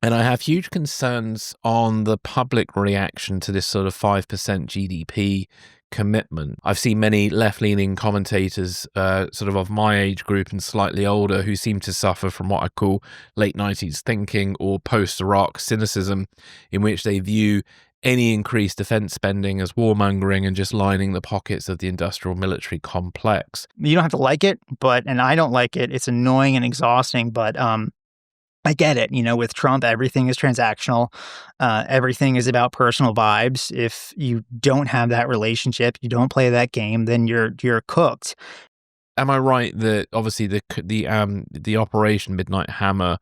And I have huge concerns on the public reaction to this sort of 5% GDP commitment. I've seen many left-leaning commentators sort of my age group and slightly older who seem to suffer from what I call late 90s thinking or post-Iraq cynicism, in which they view any increased defense spending as warmongering and just lining the pockets of the industrial military complex. You don't have to like it, and I don't like it. It's annoying and exhausting, but I get it. With Trump, everything is transactional. Everything is about personal vibes. If you don't have that relationship, you don't play that game, then you're cooked. Am I right that obviously the Operation Midnight Hammer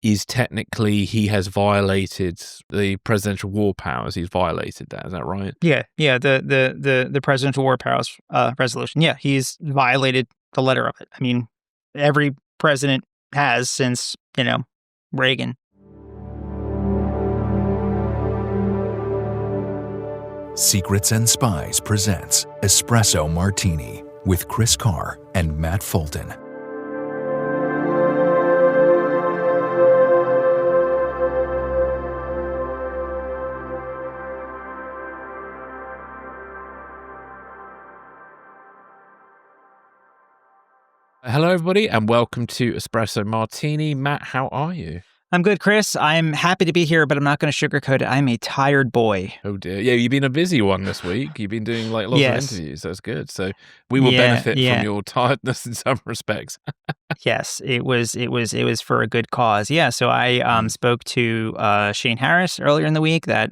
is technically he has violated the presidential war powers? He's violated that. Is that right? Yeah. The presidential war powers resolution. Yeah, he's violated the letter of it. I mean, every president has since Reagan. Secrets and Spies presents Espresso Martini with Chris Carr and Matt Fulton. Hello, everybody, and welcome to Espresso Martini. Matt, how are you? I'm good, Chris. I'm happy to be here, but I'm not going to sugarcoat it. I'm a tired boy. Oh, dear. Yeah, you've been a busy one this week. You've been doing lots of interviews. That's good. So we will benefit from your tiredness in some respects. Yes, it was for a good cause. Yeah, so I spoke to Shane Harris earlier in the week. That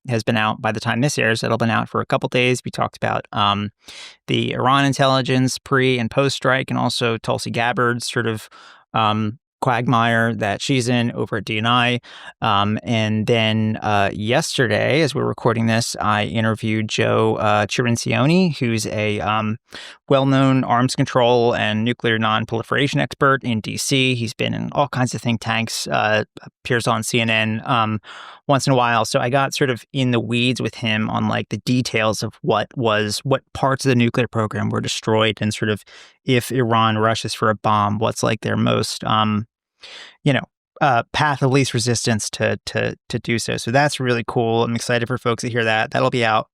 has been out by the time this airs. It'll been out for a couple days. We talked about the Iran intelligence pre and post strike, and also Tulsi Gabbard's sort of quagmire that she's in over at DNI. And then yesterday, as we're recording this, I interviewed Joe Cirincione, who's a well-known arms control and nuclear non-proliferation expert in D.C. He's been in all kinds of think tanks, appears on CNN once in a while. So I got sort of in the weeds with him on like the details of what parts of the nuclear program were destroyed, and sort of if Iran rushes for a bomb, what's like their most path of least resistance to do so. So that's really cool. I'm excited for folks to hear that. That'll be out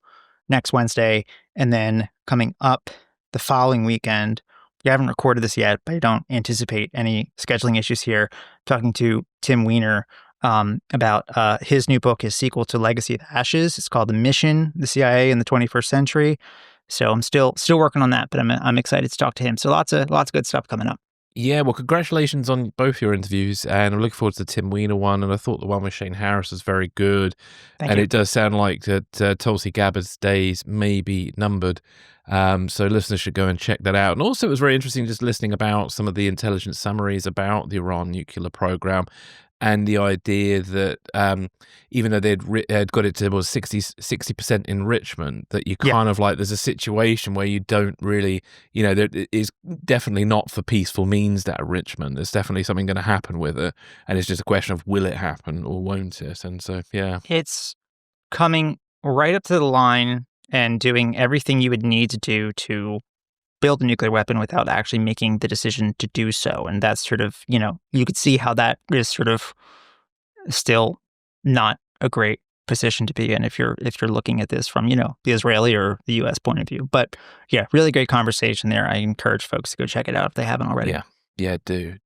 next Wednesday. And then coming up the following weekend, we haven't recorded this yet, but I don't anticipate any scheduling issues here. Talking to Tim Weiner about his new book, his sequel to Legacy of Ashes. It's called The Mission, the CIA in the 21st Century. So I'm still working on that, but I'm excited to talk to him. So lots of good stuff coming up. Yeah, well, congratulations on both your interviews, and I'm looking forward to the Tim Weiner one, and I thought the one with Shane Harris was very good. Thank you. It does sound like that Tulsi Gabbard's days may be numbered, so listeners should go and check that out. And also, it was very interesting just listening about some of the intelligence summaries about the Iran nuclear program, and the idea that even though they'd got it to 60% enrichment, that you kind of like, there's a situation where you don't really, there is definitely not for peaceful means that enrichment. There's definitely something going to happen with it. And it's just a question of will it happen or won't it? And so, yeah. It's coming right up to the line and doing everything you would need to do to build a nuclear weapon without actually making the decision to do so. And that's sort of, you could see how that is sort of still not a great position to be in if you're looking at this from, the Israeli or the US point of view. But yeah, really great conversation there. I encourage folks to go check it out if they haven't already. Yeah, do.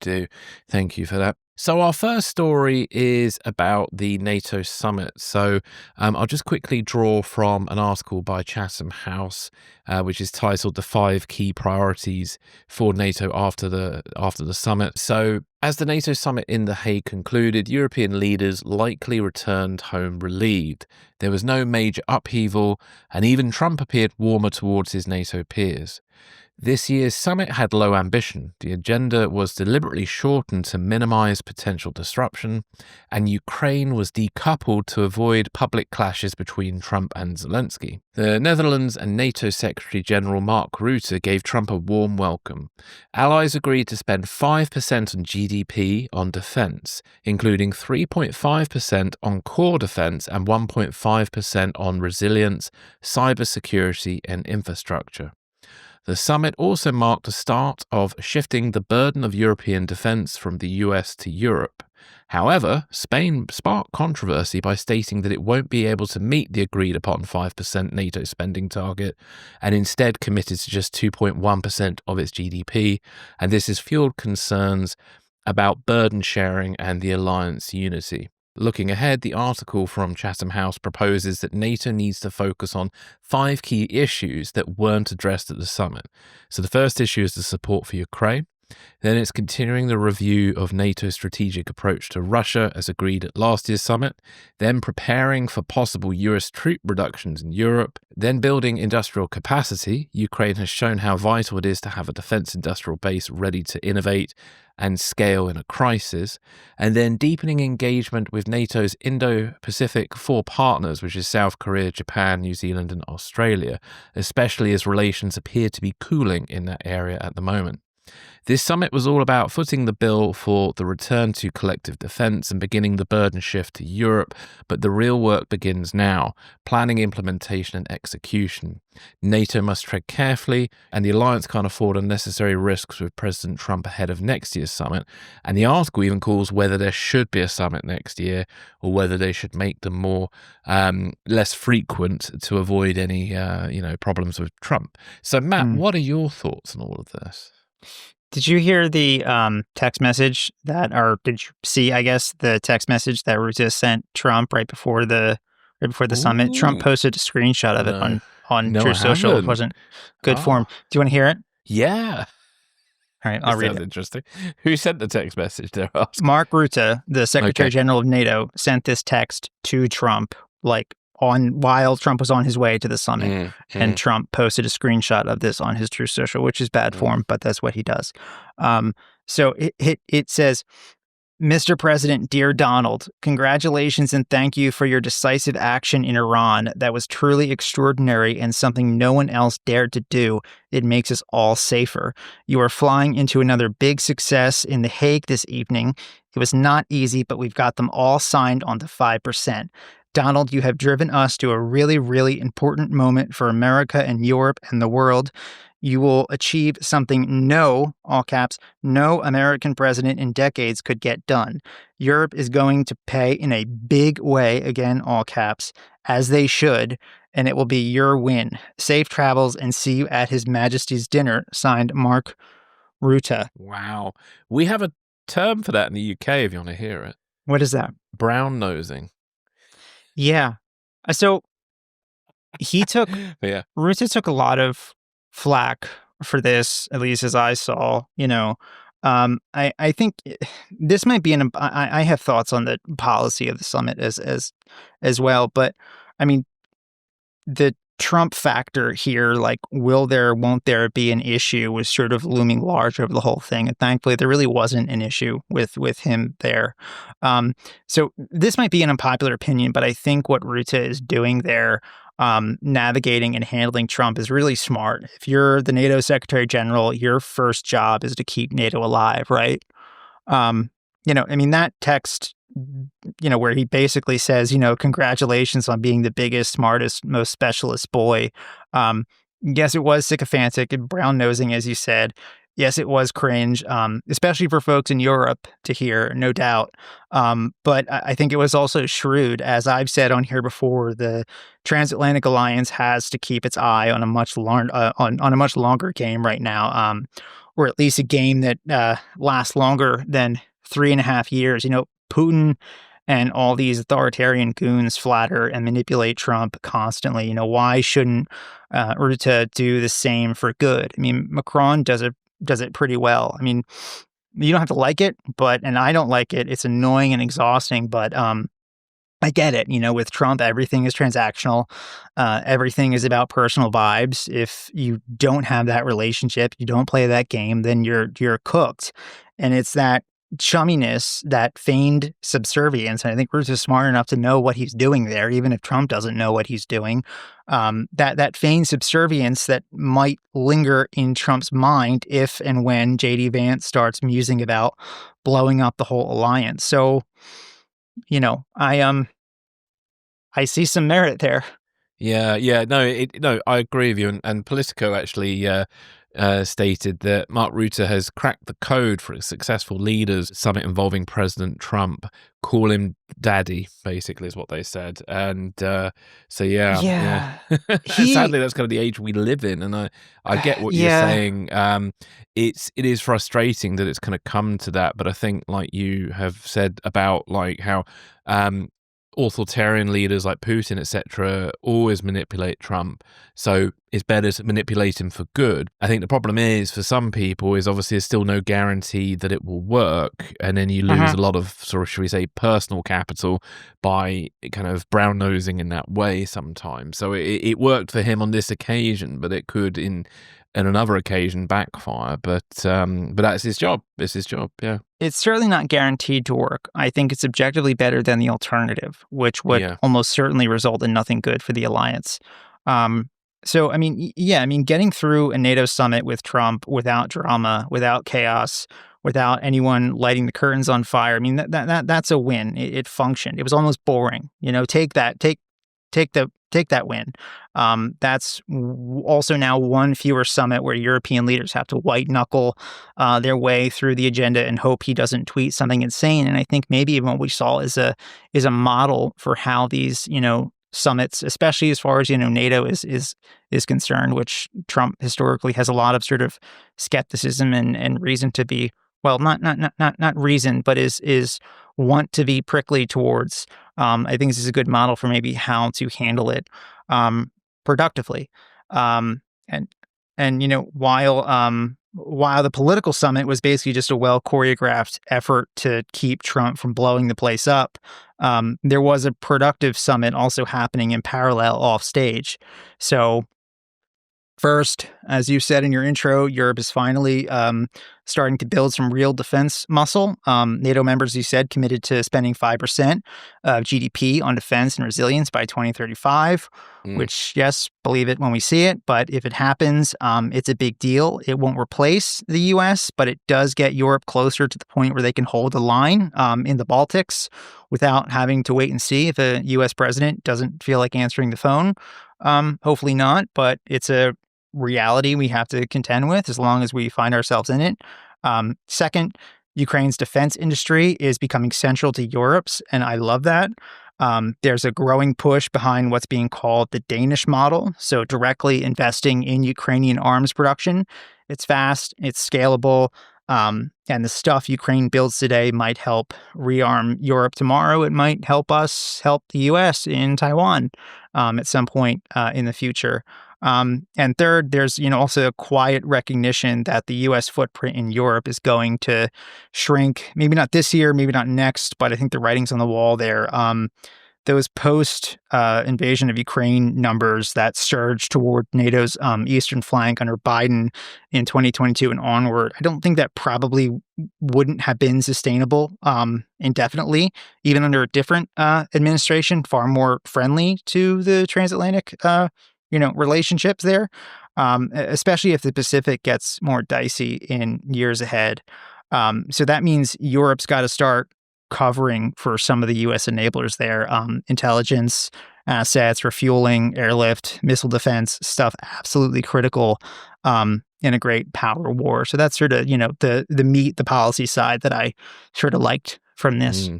Thank you for that. So our first story is about the NATO summit. So I'll just quickly draw from an article by Chatham House, which is titled "The 5 Key Priorities for NATO after the summit." So as the NATO summit in The Hague concluded, European leaders likely returned home relieved. There was no major upheaval, and even Trump appeared warmer towards his NATO peers. This year's summit had low ambition. The agenda was deliberately shortened to minimize potential disruption, and Ukraine was decoupled to avoid public clashes between Trump and Zelensky. The Netherlands and NATO Secretary General Mark Rutte gave Trump a warm welcome. Allies agreed to spend 5% on GDP on defense, including 3.5% on core defense and 1.5% on resilience, cybersecurity, and infrastructure. The summit also marked the start of shifting the burden of European defense from the US to Europe. However, Spain sparked controversy by stating that it won't be able to meet the agreed upon 5% NATO spending target and instead committed to just 2.1% of its GDP, and this has fueled concerns about burden sharing and the alliance unity. Looking ahead, the article from Chatham House proposes that NATO needs to focus on 5 key issues that weren't addressed at the summit. So the first issue is the support for Ukraine. Then it's continuing the review of NATO's strategic approach to Russia as agreed at last year's summit, then preparing for possible US troop reductions in Europe, then building industrial capacity. Ukraine has shown how vital it is to have a defense industrial base ready to innovate and scale in a crisis, and then deepening engagement with NATO's Indo-Pacific 4 partners, which is South Korea, Japan, New Zealand, and Australia, especially as relations appear to be cooling in that area at the moment. This summit was all about footing the bill for the return to collective defense and beginning the burden shift to Europe, but the real work begins now, planning, implementation, and execution. NATO must tread carefully, and the alliance can't afford unnecessary risks with President Trump ahead of next year's summit, and the article even calls whether there should be a summit next year or whether they should make them more less frequent to avoid any problems with Trump. So Matt, what are your thoughts on all of this? Did you hear the text message or did you see, I guess, the text message that Rutte sent Trump right before the summit? Trump posted a screenshot of it on True Social. It wasn't good form. Do you want to hear it? Yeah. All right, I'll read it. Sounds interesting. Who sent the text message there? Mark Rutte, the Secretary General of NATO, sent this text to Trump while Trump was on his way to the summit, and Trump posted a screenshot of this on his True Social, which is bad form, but that's what he does. So it says, Mr. President, dear Donald, congratulations and thank you for your decisive action in Iran. That was truly extraordinary and something no one else dared to do. It makes us all safer. You are flying into another big success in The Hague this evening. It was not easy, but we've got them all signed on the 5%. Donald, you have driven us to a really, really important moment for America and Europe and the world. You will achieve something all caps, no American president in decades could get done. Europe is going to pay in a big way, again, all caps, as they should, and it will be your win. Safe travels and see you at His Majesty's dinner. Signed, Mark Rutte. Wow. We have a term for that in the UK, if you want to hear it. What is that? Brown nosing. Yeah. So Rutte took a lot of flack for this, at least as I saw, I think this might be I have thoughts on the policy of the summit as well, but I mean, the Trump factor here, will there, won't there be an issue, was sort of looming large over the whole thing. And thankfully, there really wasn't an issue with him there. So this might be an unpopular opinion, but I think what Rutte is doing there, navigating and handling Trump, is really smart. If you're the NATO Secretary General, your first job is to keep NATO alive, right? That text, where he basically says, congratulations on being the biggest, smartest, most specialist boy. Yes, it was sycophantic and brown-nosing, as you said. Yes, it was cringe, especially for folks in Europe to hear, no doubt. But I think it was also shrewd. As I've said on here before, the transatlantic alliance has to keep its eye on a much longer game right now, or at least a game that lasts longer than 3.5 years. Putin and all these authoritarian goons flatter and manipulate Trump constantly. Why shouldn't Rutte do the same for good? I mean, Macron does it pretty well. I mean, you don't have to like it, and I don't like it. It's annoying and exhausting, but I get it. With Trump, everything is transactional. Everything is about personal vibes. If you don't have that relationship, you don't play that game, then you're cooked. And it's that chumminess, that feigned subservience. And I think Rutte is smart enough to know what he's doing there, even if Trump doesn't know what he's doing. That feigned subservience that might linger in Trump's mind if and when J.D. Vance starts musing about blowing up the whole alliance. So, I see some merit there. Yeah, no, I agree with you. And Politico actually stated that Mark Rutte has cracked the code for a successful leaders summit involving President Trump. Call him daddy, basically, is what they said. And so, yeah. Sadly, that's kind of the age we live in. And I get what you're saying. It is frustrating that it's kind of come to that. But I think, like you have said about like how authoritarian leaders like Putin, etc., always manipulate Trump. So it's better to manipulate him for good. I think the problem is for some people is obviously there's still no guarantee that it will work. And then you lose a lot of sort of, should we say, personal capital by kind of brown nosing in that way sometimes. So it worked for him on this occasion, but it could in another occasion backfire. But that's his job. It's his job. Yeah. It's certainly not guaranteed to work. I think it's objectively better than the alternative, which would almost certainly result in nothing good for the alliance. So, I mean, getting through a NATO summit with Trump without drama, without chaos, without anyone lighting the curtains on fire, I mean, that's a win. It functioned. It was almost boring. Take that win. That's also now one fewer summit where European leaders have to white knuckle their way through the agenda and hope he doesn't tweet something insane. And I think maybe even what we saw is a model for how these summits, especially as far as NATO is concerned, which Trump historically has a lot of sort of skepticism and reason to be, well, not reason, but is want to be prickly towards. I think this is a good model for maybe how to handle it productively. While the political summit was basically just a well choreographed effort to keep Trump from blowing the place up, there was a productive summit also happening in parallel off stage. So first, as you said in your intro, Europe is finally starting to build some real defense muscle. NATO members, you said, committed to spending 5% of GDP on defense and resilience by 2035, which, yes, believe it when we see it. But if it happens, it's a big deal. It won't replace the U.S., but it does get Europe closer to the point where they can hold the line in the Baltics without having to wait and see if a U.S. president doesn't feel like answering the phone. Hopefully not, but it's a reality we have to contend with as long as we find ourselves in it. Second, Ukraine's defense industry is becoming central to Europe's, and I love that. There's a growing push behind what's being called the Danish model, so directly investing in Ukrainian arms production. It's fast, it's scalable, and the stuff Ukraine builds today might help rearm Europe tomorrow. It might help us help the U.S. in Taiwan at some point in the future. And third, there's also a quiet recognition that the U.S. footprint in Europe is going to shrink. Maybe not this year, maybe not next, but I think the writing's on the wall there. Those post invasion of Ukraine numbers that surged toward NATO's eastern flank under Biden in 2022 and onward, I don't think that probably wouldn't have been sustainable indefinitely, even under a different administration, far more friendly to the transatlantic relationships there, especially if the Pacific gets more dicey in years ahead. So that means Europe's got to start covering for some of the U.S. enablers there, intelligence, assets, refueling, airlift, missile defense, stuff absolutely critical in a great power war. So that's sort of, the meat, the policy side that I sort of liked from this.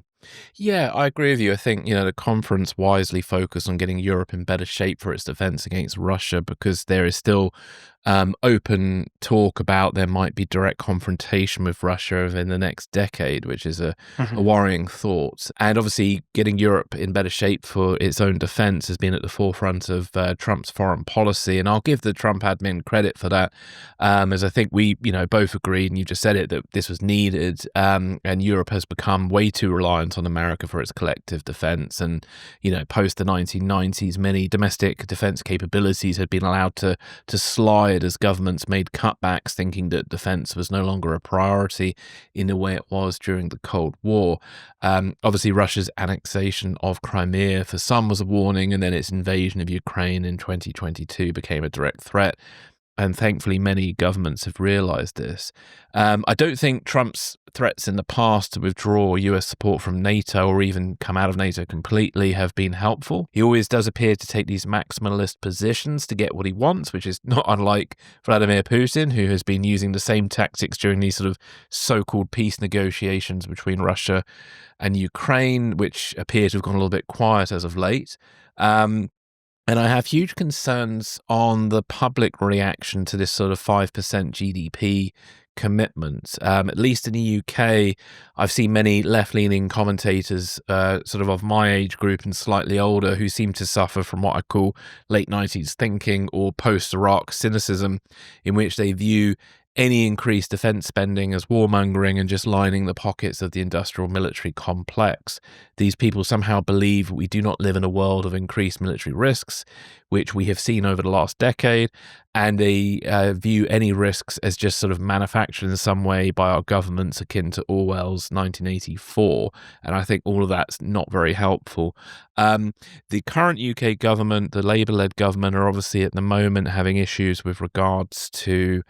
Yeah, I agree with you. I think, the conference wisely focused on getting Europe in better shape for its defense against Russia, because there is still open talk about there might be direct confrontation with Russia in the next decade, which is a worrying thought. And obviously, getting Europe in better shape for its own defense has been at the forefront of Trump's foreign policy. And I'll give the Trump admin credit for that, as I think we, both agreed, and you just said it, that this was needed. And Europe has become way too reliant on America for its collective defense. And, post the 1990s, many domestic defense capabilities had been allowed to slide as governments made cutbacks, thinking that defense was no longer a priority in the way it was during the Cold War. Obviously, Russia's annexation of Crimea for some was a warning, and then its invasion of Ukraine in 2022 became a direct threat. And thankfully, many governments have realized this. I don't think Trump's threats in the past to withdraw US support from NATO or even come out of NATO completely have been helpful. He always does appear to take these maximalist positions to get what he wants, which is not unlike Vladimir Putin, who has been using the same tactics during these sort of so-called peace negotiations between Russia and Ukraine, which appear to have gone a little bit quiet as of late. And I have huge concerns on the public reaction to this sort of 5% GDP commitment. At least in the UK, I've seen many left-leaning commentators sort of my age group and slightly older who seem to suffer from what I call late 90s thinking or post-Iraq cynicism, in which they view any increased defense spending as warmongering and just lining the pockets of the industrial military complex. These people somehow believe we do not live in a world of increased military risks, which we have seen over the last decade, and they view any risks as just sort of manufactured in some way by our governments akin to Orwell's 1984. And I think all of that's not very helpful. The current UK government, the Labour-led government, are obviously at the moment having issues with regards to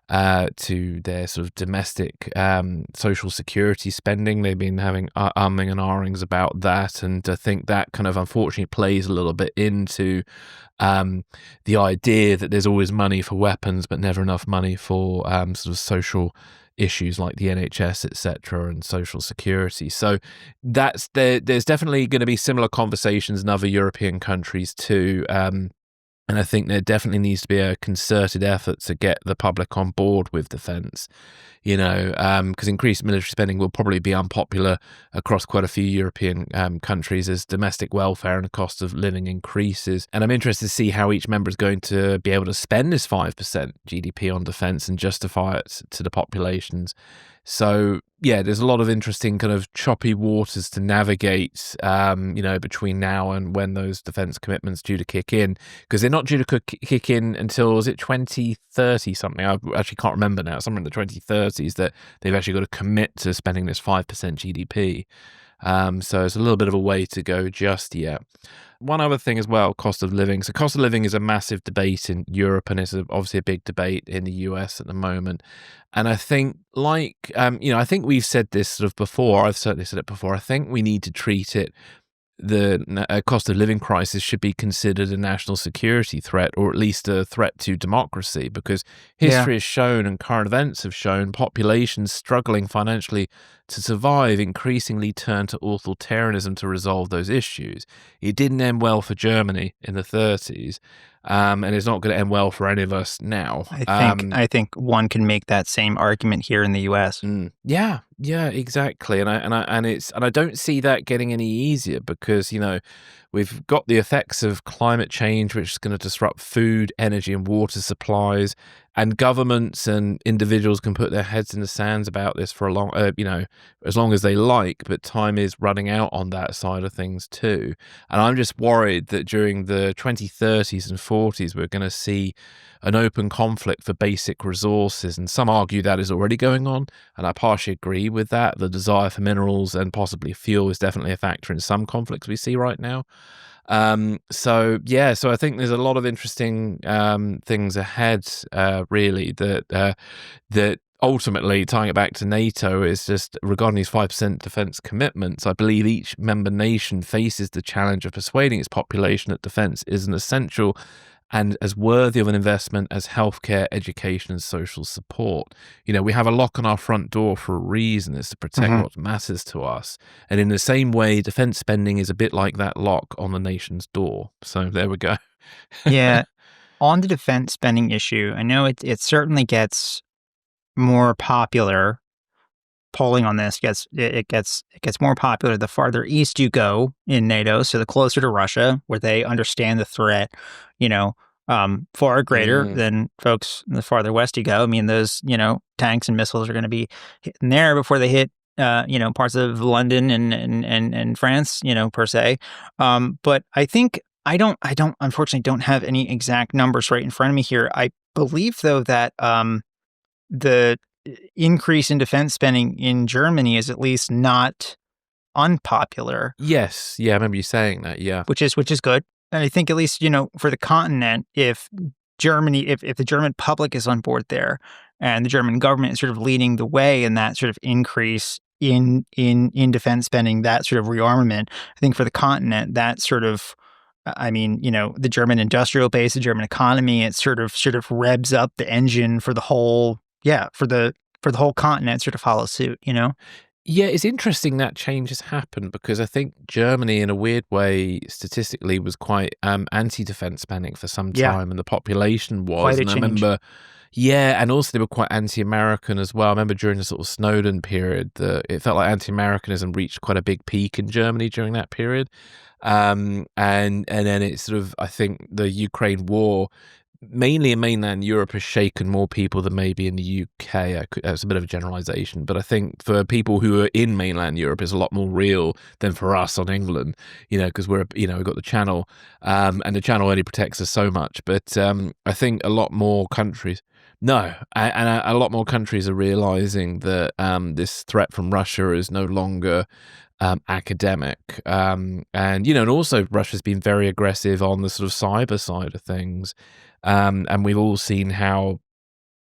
their sort of domestic social security spending. They've been having umming and ahhings about that, and I think that kind of unfortunately plays a little bit into the idea that there's always money for weapons but never enough money for sort of social issues like the NHS, etc., and social security. So there's definitely going to be similar conversations in other European countries too. And I think there definitely needs to be a concerted effort to get the public on board with defence, because increased military spending will probably be unpopular across quite a few European countries as domestic welfare and the cost of living increases. And I'm interested to see how each member is going to be able to spend this 5% GDP on defence and justify it to the populations. So, yeah, there's a lot of interesting kind of choppy waters to navigate, between now and when those defence commitments due to kick in, because they're not due to kick in until, is it 2030 something? I actually can't remember now. Somewhere in the 2030s that they've actually got to commit to spending this 5% GDP. So it's a little bit of a way to go just yet. One other thing as well, cost of living. So cost of living is a massive debate in Europe, and it's obviously a big debate in the US at the moment. And I think, I think we've said this sort of before. I've certainly said it before. I think we need to treat it. The cost of living crisis should be considered a national security threat, or at least a threat to democracy, because history has shown and current events have shown populations struggling financially to survive increasingly turn to authoritarianism to resolve those issues. It didn't end well for Germany in the 30s, and it's not going to end well for any of us now. I think one can make that same argument here in the U.S. Yeah, exactly. And I don't see that getting any easier because we've got the effects of climate change, which is going to disrupt food, energy, and water supplies. And governments and individuals can put their heads in the sands about this for as long as they like, but time is running out on that side of things too. And I'm just worried that during the 2030s and 40s, we're going to see an open conflict for basic resources. And some argue that is already going on, and I partially agree with that. The desire for minerals and possibly fuel is definitely a factor in some conflicts we see right now. So I think there's a lot of interesting things ahead, really, that ultimately, tying it back to NATO, is just regarding these 5% defense commitments. I believe each member nation faces the challenge of persuading its population that defense is an essential and as worthy of an investment as healthcare, education, and social support. We have a lock on our front door for a reason. It's to protect what matters to us. And in the same way, defense spending is a bit like that lock on the nation's door. So there we go. Yeah. On the defense spending issue, I know it certainly gets more popular. Polling on this gets more popular the farther east you go in NATO, so the closer to Russia, where they understand the threat, far greater than folks the farther west you go. I mean, those tanks and missiles are going to be hitting there before they hit parts of London and France, per se. But I think I unfortunately don't have any exact numbers right in front of me here. I believe though that the increase in defense spending in Germany is at least not unpopular. Yes. Yeah, I remember you saying that. Yeah. Which is good. And I think at least, for the continent, if Germany, if the German public is on board there, and the German government is sort of leading the way in that sort of increase in defense spending, that sort of rearmament, I think for the continent, that sort of, I mean, the German industrial base, the German economy, it sort of revs up the engine for the whole, for the whole continent, sort of follow suit, Yeah, it's interesting that change has happened because I think Germany, in a weird way, statistically, was quite anti-defense spending for some Yeah. time, and the population was. Quite a And I change. remember, yeah, and also they were quite anti-American as well. I remember during the sort of Snowden period, it felt like anti-Americanism reached quite a big peak in Germany during that period. And then it's sort of, I think the Ukraine war, mainly in mainland Europe, has shaken more people than maybe in the UK. That's a bit of a generalization, but I think for people who are in mainland Europe, it's a lot more real than for us on England, because we've got the channel, and the channel only protects us so much. But I think a lot more countries, a lot more countries are realizing that this threat from Russia is no longer academic, and also Russia's been very aggressive on the sort of cyber side of things, and we've all seen how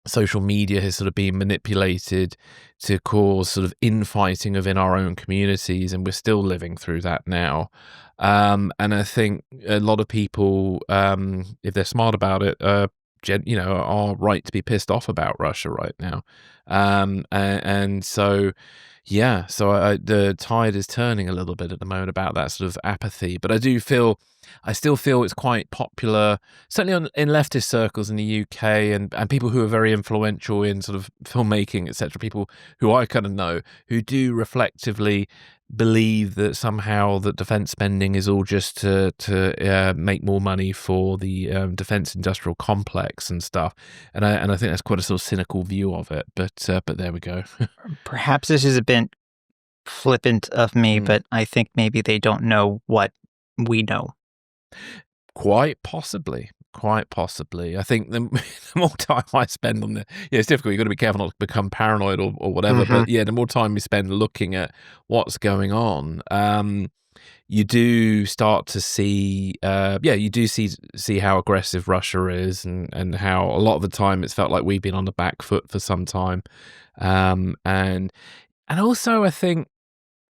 social media has sort of been manipulated to cause sort of infighting within our own communities, and we're still living through that now. And I think a lot of people, if they're smart about it, are right to be pissed off about Russia right now, and so. Yeah, so the tide is turning a little bit at the moment about that sort of apathy, but I still feel it's quite popular, certainly in leftist circles in the UK, and people who are very influential in sort of filmmaking, etc. People who I kind of know who do reflectively believe that somehow that defense spending is all just to make more money for the defense industrial complex and stuff, and I think that's quite a sort of cynical view of it. But there we go. Perhaps this is a bit flippant of me, but I think maybe they don't know what we know. Quite possibly. I think the more time I spend on it's difficult. You've got to be careful not to become paranoid or whatever. But yeah, the more time you spend looking at what's going on, you do start to see, see how aggressive Russia is, and how a lot of the time it's felt like we've been on the back foot for some time, and also I think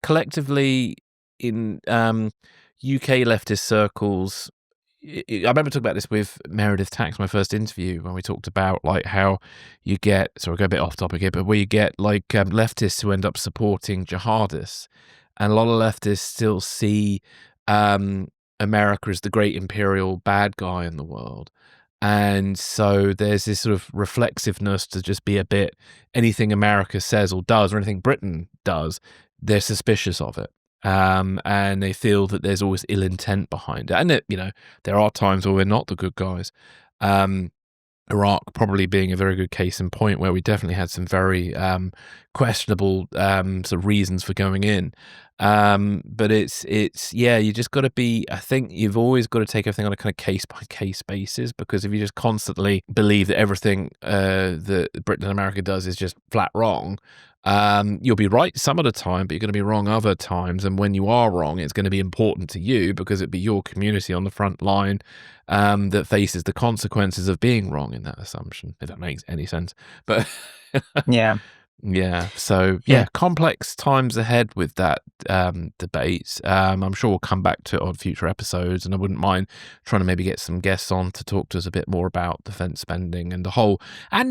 collectively in UK leftist circles. I remember talking about this with Meredith Tax, my first interview, when we talked about like how you get, sorry, I go a bit off topic here, but where you get like leftists who end up supporting jihadists, and a lot of leftists still see America as the great imperial bad guy in the world. And so there's this sort of reflexiveness to just be a bit, anything America says or does, or anything Britain does, they're suspicious of it. And they feel that there's always ill intent behind it. And that, there are times where we're not the good guys. Iraq probably being a very good case in point, where we definitely had some very questionable sort of reasons for going in. But it's you just got to be, I think you've always got to take everything on a kind of case by case basis, because if you just constantly believe that everything that Britain and America does is just flat wrong, you'll be right some of the time, but you're going to be wrong other times. And when you are wrong, it's going to be important to you, because it'd be your community on the front line that faces the consequences of being wrong in that assumption, if that makes any sense. But Yeah. yeah, so complex times ahead with that debate. I'm sure we'll come back to it on future episodes, and I wouldn't mind trying to maybe get some guests on to talk to us a bit more about defense spending and the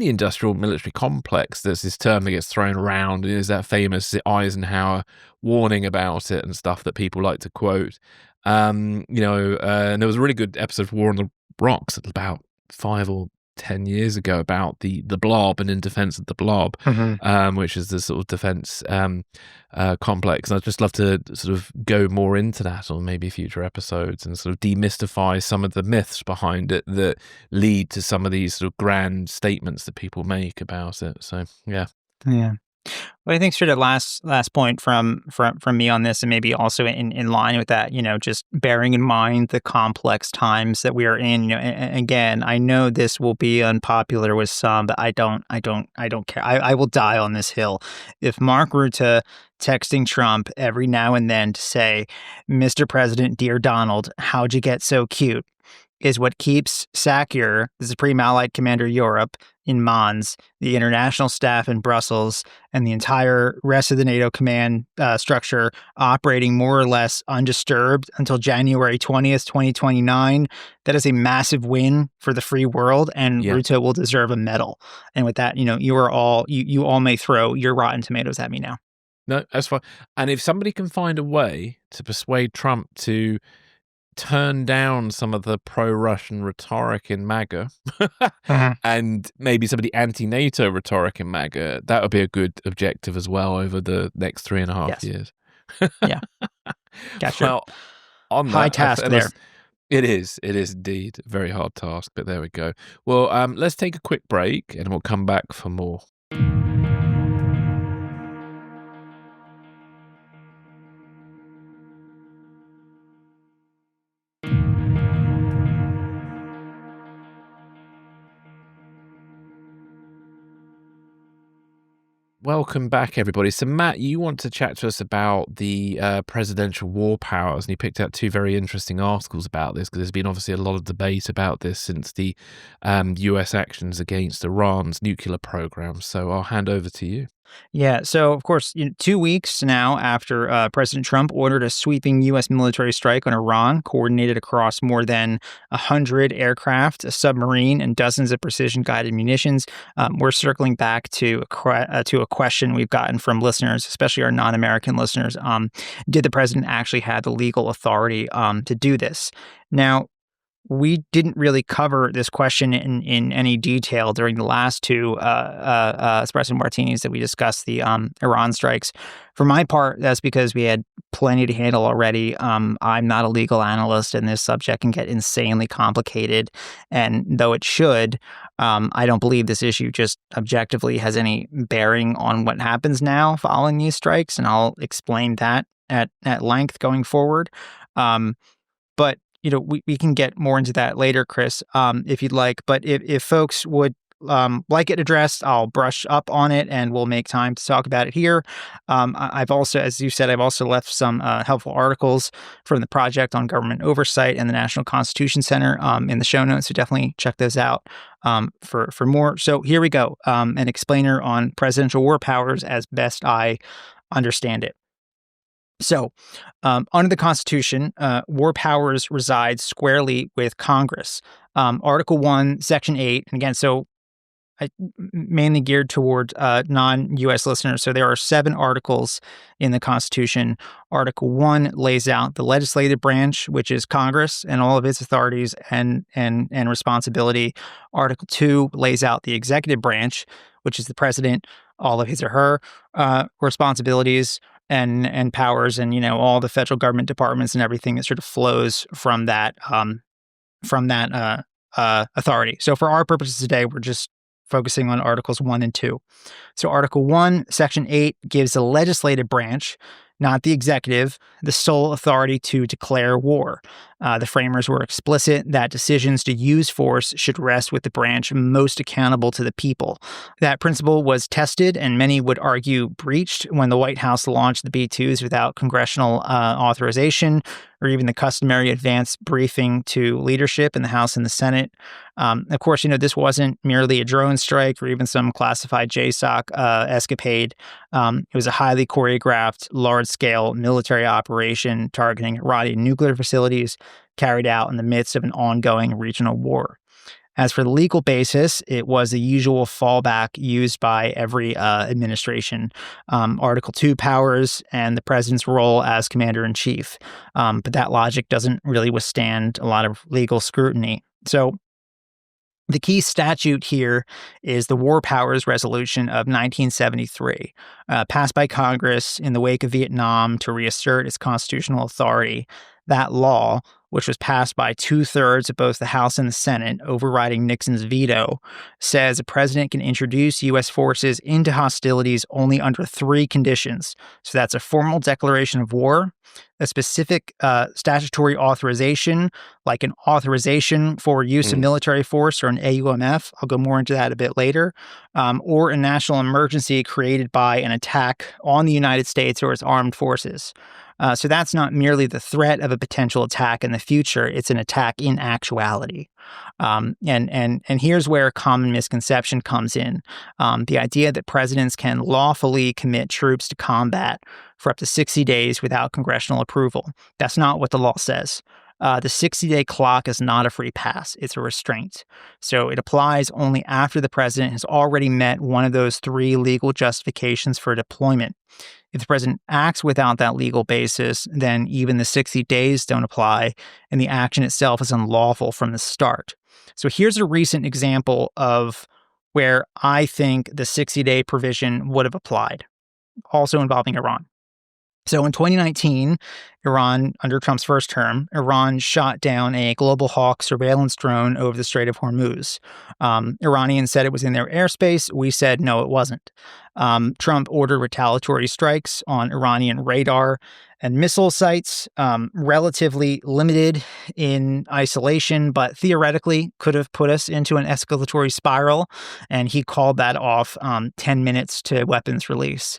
industrial military complex. There's this term that gets thrown around, and is that famous Eisenhower warning about it and stuff that people like to quote. And there was a really good episode of War on the Rocks about 5 or 10 years ago about the blob and in defense of the blob, which is the sort of defense complex. And I'd just love to sort of go more into that on maybe future episodes, and sort of demystify some of the myths behind it that lead to some of these sort of grand statements that people make about it. So yeah. Well, I think sort of last point from me on this, and maybe also in line with that, just bearing in mind the complex times that we are in. And again, I know this will be unpopular with some, but I don't care. I will die on this hill. If Mark Rutte texting Trump every now and then to say, "Mr. President, dear Donald, how'd you get so cute?" is what keeps SACEUR, the Supreme Allied Commander Europe, in Mons, the international staff in Brussels, and the entire rest of the NATO command structure operating more or less undisturbed until January 20th, 2029. That is a massive win for the free world, and Rutte will deserve a medal. And with that, you all may throw your rotten tomatoes at me now. No, that's fine. And if somebody can find a way to persuade Trump to turn down some of the pro-Russian rhetoric in MAGA and maybe some of the anti-NATO rhetoric in MAGA, that would be a good objective as well over the next 3.5 years. Yeah. Gotcha. Well, on high that, task there. It is indeed a very hard task, but there we go. Well, let's take a quick break and we'll come back for more. Welcome back, everybody. So, Matt, you want to chat to us about the presidential war powers, and you picked out 2 very interesting articles about this, because there's been obviously a lot of debate about this since the US actions against Iran's nuclear program. So I'll hand over to you. Yeah. So, of course, 2 weeks now after President Trump ordered a sweeping U.S. military strike on Iran, coordinated across more than 100 aircraft, a submarine, and dozens of precision-guided munitions, we're circling back to a question we've gotten from listeners, especially our non-American listeners. Did the president actually have the legal authority to do this? Now, we didn't really cover this question in any detail during the last 2 espresso martinis that we discussed the Iran strikes. For my part, that's because we had plenty to handle already. I'm not a legal analyst, and this subject can get insanely complicated. And though it should, I don't believe this issue just objectively has any bearing on what happens now following these strikes, and I'll explain that at length going forward. But we can get more into that later, Chris, if you'd like. But if folks would like it addressed, I'll brush up on it and we'll make time to talk about it here. I've also, as you said, I've also left some helpful articles from the Project on Government Oversight and the National Constitution Center in the show notes. So definitely check those out for more. So here we go. An explainer on presidential war powers as best I understand it. So, under the Constitution, war powers reside squarely with Congress. Article 1, Section 8, and again, so mainly geared toward non-U.S. listeners. So there are 7 articles in the Constitution. Article 1 lays out the legislative branch, which is Congress, and all of its authorities and responsibility. Article 2 lays out the executive branch, which is the president, all of his or her responsibilities and powers, and all the federal government departments and everything that sort of flows from that authority. So for our purposes today, we're just focusing on Articles 1 and 2. So Article 1, Section 8 gives the legislative branch, not the executive, the sole authority to declare war. The framers were explicit that decisions to use force should rest with the branch most accountable to the people. That principle was tested, and many would argue breached, when the White House launched the B-2s without congressional authorization, or even the customary advance briefing to leadership in the House and the Senate. Of course, this wasn't merely a drone strike or even some classified JSOC escapade. It was a highly choreographed, large-scale military operation targeting Iranian nuclear facilities, carried out in the midst of an ongoing regional war. As for the legal basis, it was the usual fallback used by every administration. Article 2 powers and the president's role as commander-in-chief. But that logic doesn't really withstand a lot of legal scrutiny. So the key statute here is the War Powers Resolution of 1973, passed by Congress in the wake of Vietnam to reassert its constitutional authority. That law, which was passed by 2/3 of both the House and the Senate, overriding Nixon's veto, says a president can introduce U.S. forces into hostilities only under 3 conditions. So that's a formal declaration of war, a specific statutory authorization, like an authorization for use of military force or an AUMF. I'll go more into that a bit later, or a national emergency created by an attack on the United States or its armed forces. So that's not merely the threat of a potential attack in the future, it's an attack in actuality. And here's where a common misconception comes in. The idea that presidents can lawfully commit troops to combat for up to 60 days without congressional approval. That's not what the law says. The 60-day clock is not a free pass. It's a restraint. So it applies only after the president has already met one of those three legal justifications for deployment. If the president acts without that legal basis, then even the 60 days don't apply, and the action itself is unlawful from the start. So here's a recent example of where I think the 60-day provision would have applied, also involving Iran. So in 2019, Iran, under Trump's first term, Iran shot down a Global Hawk surveillance drone over the Strait of Hormuz. Iranians said it was in their airspace. We said, no, it wasn't. Trump ordered retaliatory strikes on Iranian radar and missile sites, relatively limited in isolation, but theoretically could have put us into an escalatory spiral. And he called that off 10 minutes to weapons release.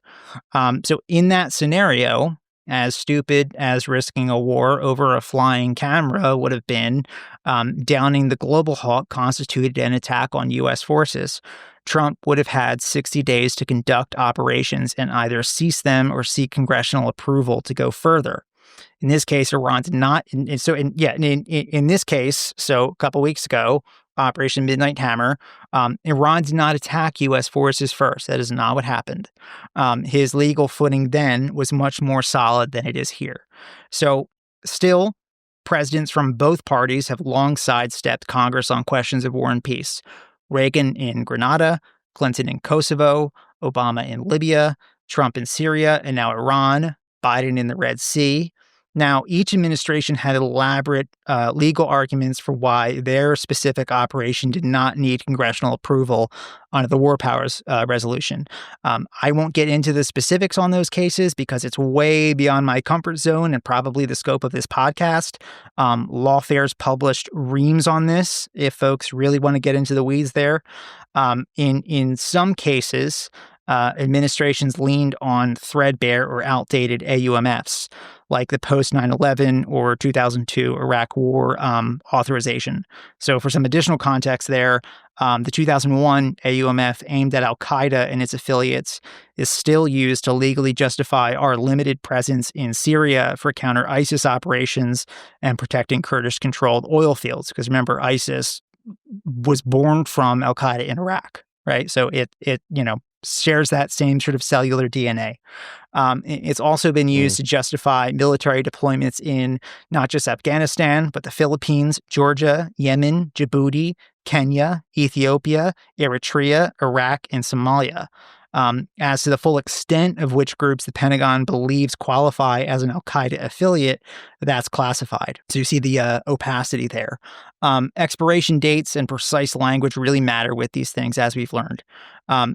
So in that scenario, as stupid as risking a war over a flying camera would have been, downing the Global Hawk constituted an attack on U.S. forces. Trump would have had 60 days to conduct operations and either cease them or seek congressional approval to go further. In this case, Iran did not. In this case, so a couple weeks ago, Operation Midnight Hammer, Iran did not attack U.S. forces first. That is not what happened. His legal footing then was much more solid than it is here. So still, presidents from both parties have long sidestepped Congress on questions of war and peace. Reagan in Grenada, Clinton in Kosovo, Obama in Libya, Trump in Syria, and now Iran, Biden in the Red Sea. Now, each administration had elaborate legal arguments for why their specific operation did not need congressional approval under the War Powers Resolution. I won't get into the specifics on those cases because it's way beyond my comfort zone and probably the scope of this podcast. Lawfare's published reams on this if folks really want to get into the weeds there. In some cases, administrations leaned on threadbare or outdated AUMFs, like the post 9/11 or 2002 Iraq War authorization. So for some additional context there, the 2001 AUMF aimed at al-Qaeda and its affiliates is still used to legally justify our limited presence in Syria for counter-ISIS operations and protecting Kurdish-controlled oil fields. Because remember, ISIS was born from al-Qaeda in Iraq, right? So it shares that same sort of cellular DNA. It's also been used to justify military deployments in not just Afghanistan, but the Philippines, Georgia, Yemen, Djibouti, Kenya, Ethiopia, Eritrea, Iraq, and Somalia. As to the full extent of which groups the Pentagon believes qualify as an al-Qaeda affiliate, that's classified. So you see the opacity there. Expiration dates and precise language really matter with these things, as we've learned.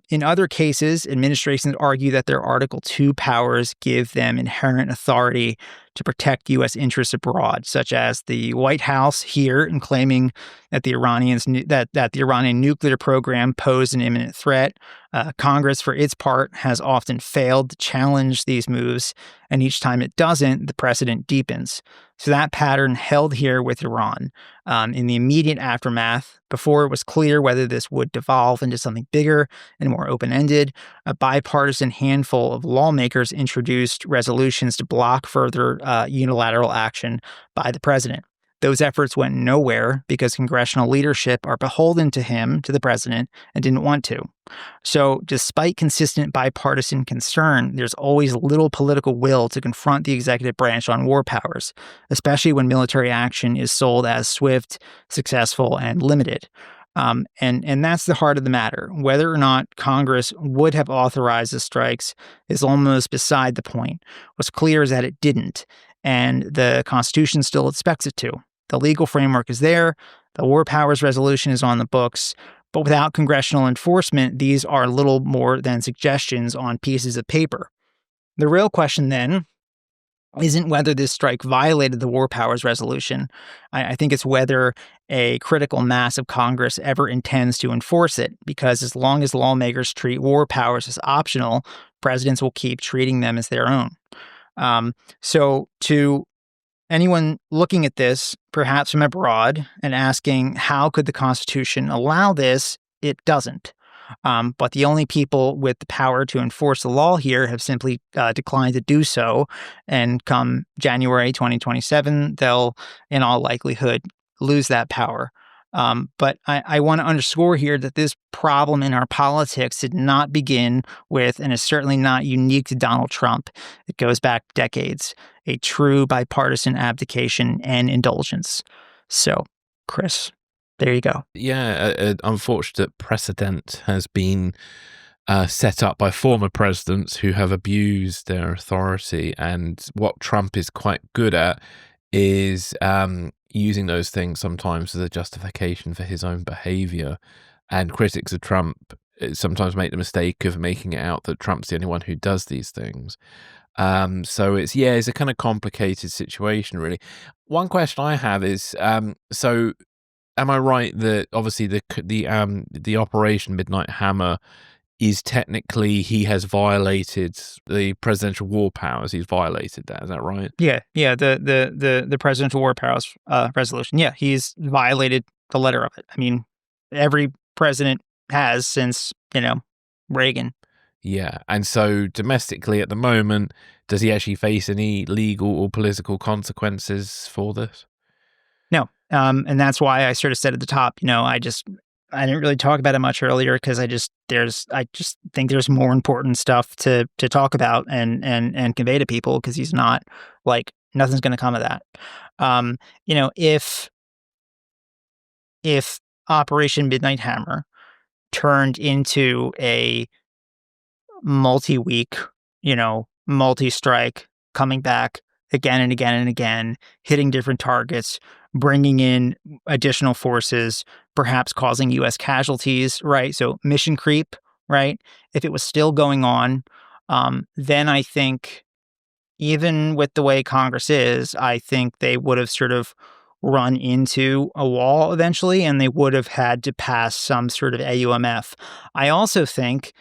In other cases, administrations argue that their Article 2 powers give them inherent authority to protect U.S. interests abroad, such as the White House here in claiming that the Iranian nuclear program posed an imminent threat. Congress, for its part, has often failed to challenge these moves, and each time it doesn't, the precedent deepens. So that pattern held here with Iran. In the immediate aftermath, before it was clear whether this would devolve into something bigger and more open-ended, a bipartisan handful of lawmakers introduced resolutions to block further unilateral action by the president. Those efforts went nowhere because congressional leadership are beholden to the president, and didn't want to. So despite consistent bipartisan concern, there's always little political will to confront the executive branch on war powers, especially when military action is sold as swift, successful, and limited. And that's the heart of the matter. Whether or not Congress would have authorized the strikes is almost beside the point. What's clear is that it didn't, and the Constitution still expects it to. The legal framework is there, the War Powers Resolution is on the books, but without congressional enforcement, these are little more than suggestions on pieces of paper. The real question then isn't whether this strike violated the War Powers Resolution. I think it's whether a critical mass of Congress ever intends to enforce it, because as long as lawmakers treat war powers as optional, presidents will keep treating them as their own. So to anyone looking at this, perhaps from abroad, and asking, how could the Constitution allow this? It doesn't. But the only people with the power to enforce the law here have simply declined to do so. And come January 2027, they'll, in all likelihood, lose that power. But I want to underscore here that this problem in our politics did not begin with, and is certainly not unique to Donald Trump. It goes back decades, a true bipartisan abdication and indulgence. So, Chris, there you go. Yeah, an unfortunate precedent has been set up by former presidents who have abused their authority. And what Trump is quite good at is using those things sometimes as a justification for his own behavior. And critics of Trump sometimes make the mistake of making it out that Trump's the only one who does these things. So it's a kind of complicated situation, really. One question I have is, so am I right that obviously the Operation Midnight Hammer is technically, he has violated the presidential war powers? He's violated that. Is that right? Yeah. The presidential war powers resolution. Yeah, he's violated the letter of it. I mean, every president has since Reagan. Yeah, and so domestically at the moment, does he actually face any legal or political consequences for this? No, and that's why I sort of said at the top, I didn't really talk about it much earlier because I just think there's more important stuff to talk about and convey to people, because he's not, like, nothing's going to come of that. If Operation Midnight Hammer turned into a multi-week, multi-strike, coming back again and again and again, hitting different targets, bringing in additional forces, perhaps causing U.S. casualties, right? So mission creep, right? If it was still going on, then I think, even with the way Congress is, I think they would have sort of run into a wall eventually, and they would have had to pass some sort of AUMF. I also think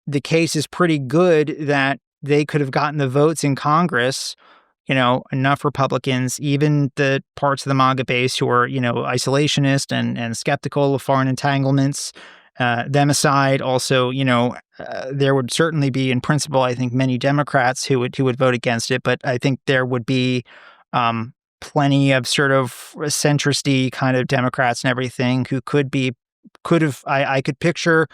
the case is pretty good that they could have gotten the votes in Congress, enough Republicans, even the parts of the MAGA base who are, isolationist and skeptical of foreign entanglements, them aside. Also, there would certainly be, in principle, I think, many Democrats who would vote against it, but I think there would be plenty of sort of centristy kind of Democrats and everything who I could picture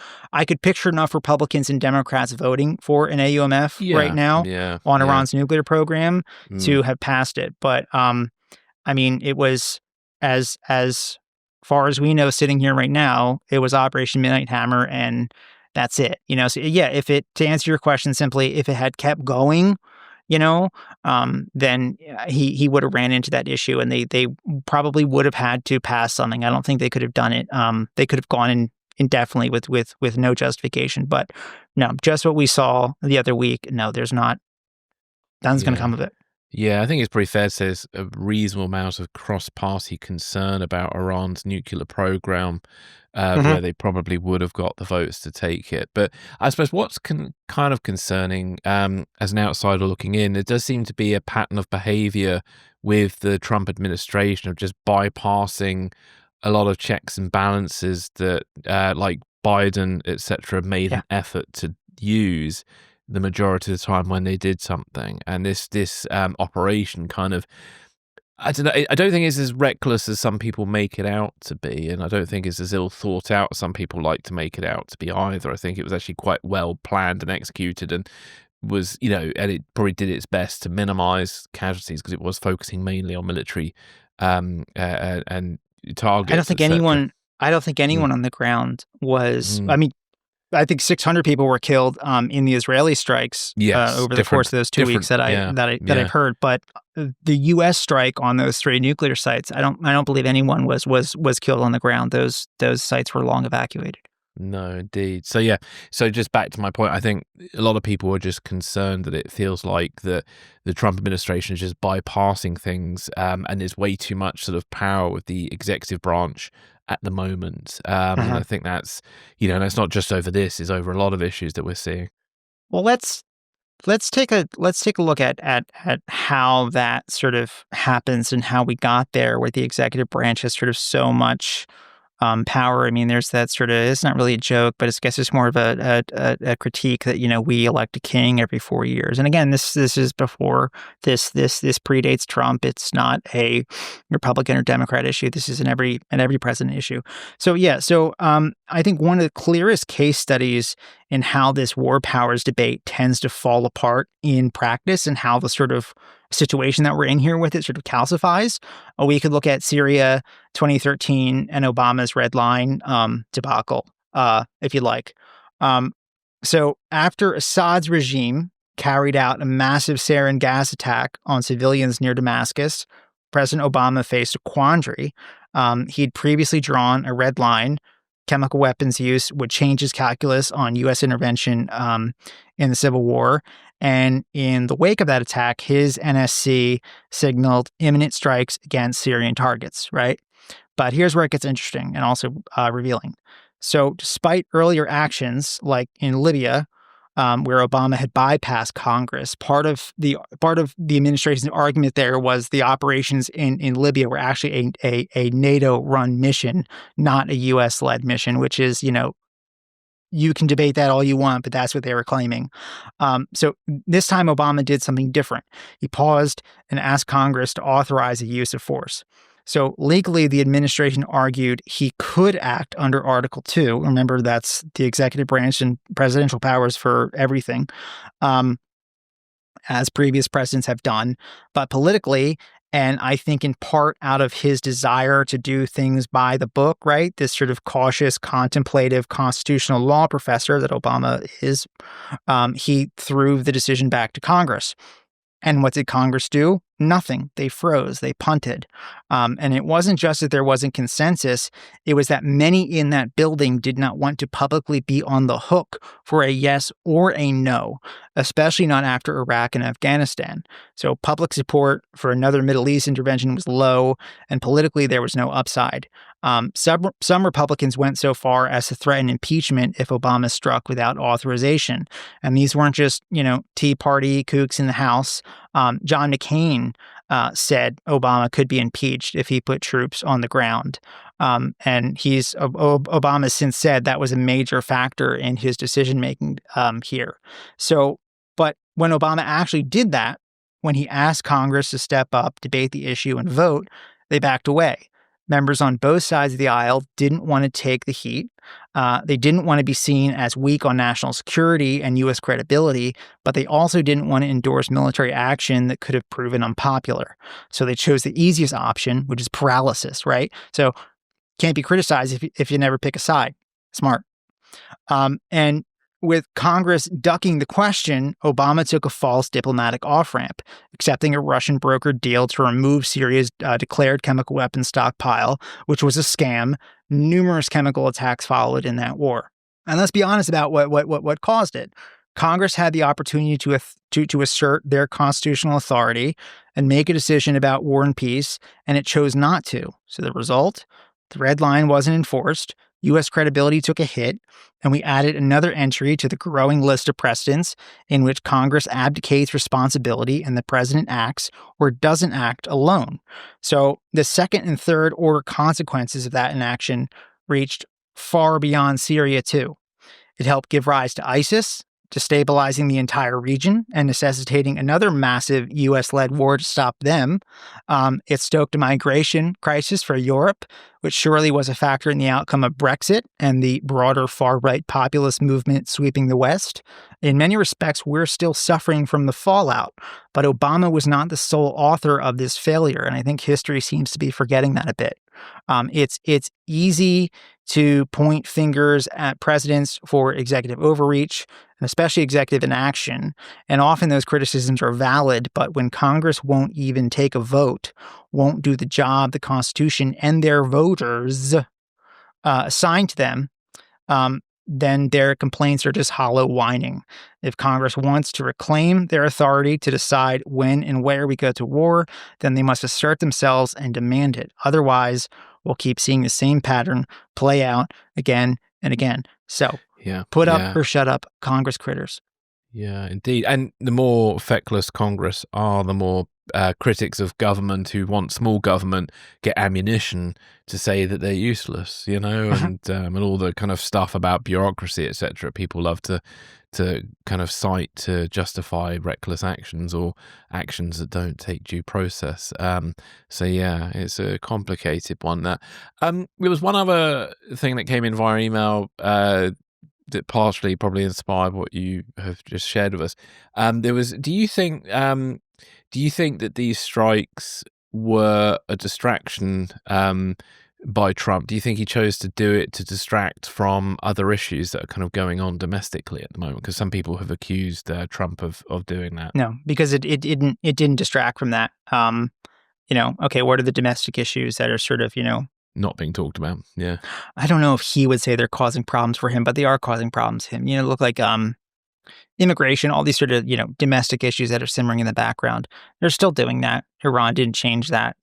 enough Republicans and Democrats voting for an AUMF right now on Iran's nuclear program to have passed it. But I mean, it was, as far as we know, sitting here right now, it was Operation Midnight Hammer, and that's it. So yeah, to answer your question simply, if it had kept going, then he would have ran into that issue, and they probably would have had to pass something. I don't think they could have done it. They could have gone indefinitely with no justification. But no, just what we saw the other week. No, there's not. Nothing's going to come of it. Yeah, I think it's pretty fair to say there's a reasonable amount of cross-party concern about Iran's nuclear program, where they probably would have got the votes to take it. But I suppose what's kind of concerning, as an outsider looking in, it does seem to be a pattern of behavior with the Trump administration of just bypassing a lot of checks and balances that, like Biden, etc., made an effort to use the majority of the time when they did something. And this operation kind of, I don't know, I don't think it's as reckless as some people make it out to be, and I don't think it's as ill thought out as some people like to make it out to be either. I think it was actually quite well planned and executed, and was, and it probably did its best to minimize casualties because it was focusing mainly on military and targets. I don't think anyone on the ground was. I mean, I think 600 people were killed in the Israeli strikes over the course of those 2 weeks that I've heard. But the U.S. strike on those 3 nuclear sites, I don't believe anyone was killed on the ground. Those sites were long evacuated. No, indeed. So just back to my point, I think a lot of people are just concerned that it feels like the Trump administration is just bypassing things, and there's way too much sort of power with the executive branch at the moment. And I think that's, that's not just over this, it's over a lot of issues that we're seeing. Well, let's let's take a look at how that sort of happens and how we got there, where the executive branch has sort of so much power. I mean, there's that sort of, it's not really a joke, but I guess it's more of a critique that, we elect a king every 4 years. And again, this is before this predates Trump. It's not a Republican or Democrat issue. This is an every president issue. So yeah, I think one of the clearest case studies in how this war powers debate tends to fall apart in practice and how the sort of situation that we're in here with it sort of calcifies. We could look at Syria 2013 and Obama's red line debacle, if you like. So after Assad's regime carried out a massive sarin gas attack on civilians near Damascus, President Obama faced a quandary. He'd previously drawn a red line. Chemical weapons use would change his calculus on U.S. intervention in the Civil War. And in the wake of that attack, his NSC signaled imminent strikes against Syrian targets, right? But here's where it gets interesting and also revealing. So despite earlier actions, like in Libya, where Obama had bypassed Congress, part of the administration's argument there was the operations in Libya were actually a NATO-run mission, not a U.S.-led mission, which is, you can debate that all you want, but that's what they were claiming. So this time Obama did something different. He paused and asked Congress to authorize the use of force. So legally, the administration argued he could act under Article 2. Remember, that's the executive branch and presidential powers for everything, as previous presidents have done. But politically, and I think in part out of his desire to do things by the book, right? This sort of cautious, contemplative constitutional law professor that Obama is, he threw the decision back to Congress. And what did Congress do? Nothing. They froze. They punted. And it wasn't just that there wasn't consensus. It was that many in that building did not want to publicly be on the hook for a yes or a no, especially not after Iraq and Afghanistan. So public support for another Middle East intervention was low, and politically there was no upside. Some Republicans went so far as to threaten impeachment if Obama struck without authorization. And these weren't just, Tea Party kooks in the House. John McCain said Obama could be impeached if he put troops on the ground. And Obama has since said that was a major factor in his decision-making here. So, but when Obama actually did that, when he asked Congress to step up, debate the issue, and vote, they backed away. Members on both sides of the aisle didn't want to take the heat. They didn't want to be seen as weak on national security and U.S. credibility, but they also didn't want to endorse military action that could have proven unpopular. So they chose the easiest option, which is paralysis, right? So can't be criticized if you never pick a side. Smart. And with Congress ducking the question, Obama took a false diplomatic off-ramp, accepting a Russian brokered deal to remove Syria's declared chemical weapons stockpile, which was a scam. Numerous chemical attacks followed in that war. And let's be honest about what caused it. Congress had the opportunity to assert their constitutional authority and make a decision about war and peace, and it chose not to. So the result? The red line wasn't enforced. U.S. credibility took a hit, and we added another entry to the growing list of precedents in which Congress abdicates responsibility and the president acts or doesn't act alone. So the second and third order consequences of that inaction reached far beyond Syria, too. It helped give rise to ISIS, destabilizing the entire region and necessitating another massive U.S.-led war to stop them. It stoked a migration crisis for Europe, which surely was a factor in the outcome of Brexit and the broader far-right populist movement sweeping the West. In many respects, we're still suffering from the fallout, but Obama was not the sole author of this failure, and I think history seems to be forgetting that a bit. It's easy to point fingers at presidents for executive overreach, and especially executive inaction, and often those criticisms are valid, but when Congress won't even take a vote, won't do the job the Constitution and their voters assigned to them, then their complaints are just hollow whining. If Congress wants to reclaim their authority to decide when and where we go to war, then they must assert themselves and demand it. Otherwise, we'll keep seeing the same pattern play out again and again. So, put up or shut up, Congress critters. Yeah, indeed. And the more feckless Congress are, the more critics of government who want small government get ammunition to say that they're useless, and all the kind of stuff about bureaucracy, etc. People love to kind of cite to justify reckless actions or actions that don't take due process. So yeah, it's a complicated one. There was one other thing that came in via email that partially probably inspired what you have just shared with us. Do you think that these strikes were a distraction by Trump? Do you think he chose to do it to distract from other issues that are kind of going on domestically at the moment? Because some people have accused Trump of doing that. No, because it didn't distract from that. Okay, what are the domestic issues that are sort of, not being talked about? Yeah. I don't know if he would say they're causing problems for him, but they are causing problems for him. Look like immigration, all these sort of, domestic issues that are simmering in the background. They're still doing that. Iran didn't change that.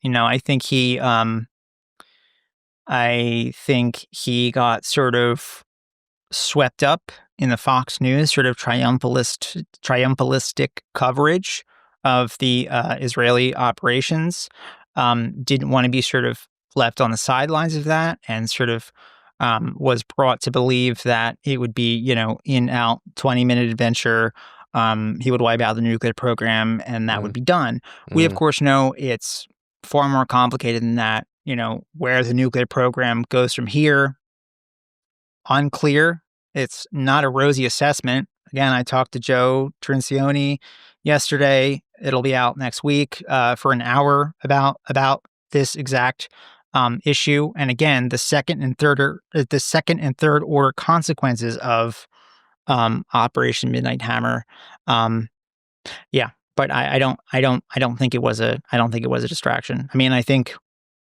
I think he got sort of swept up in the Fox News sort of triumphalistic coverage of the Israeli operations. Didn't want to be sort of left on the sidelines of that, and sort of was brought to believe that it would be, in out 20-minute adventure. He would wipe out the nuclear program and that would be done. We, of course, know it's far more complicated than that. Where the nuclear program goes from here, unclear. It's not a rosy assessment. Again, I talked to Joe Trincioni yesterday. It'll be out next week for an hour about this exact issue. And again, the second and third order consequences of Operation Midnight Hammer. Yeah, but I don't think it was a distraction. I mean, I think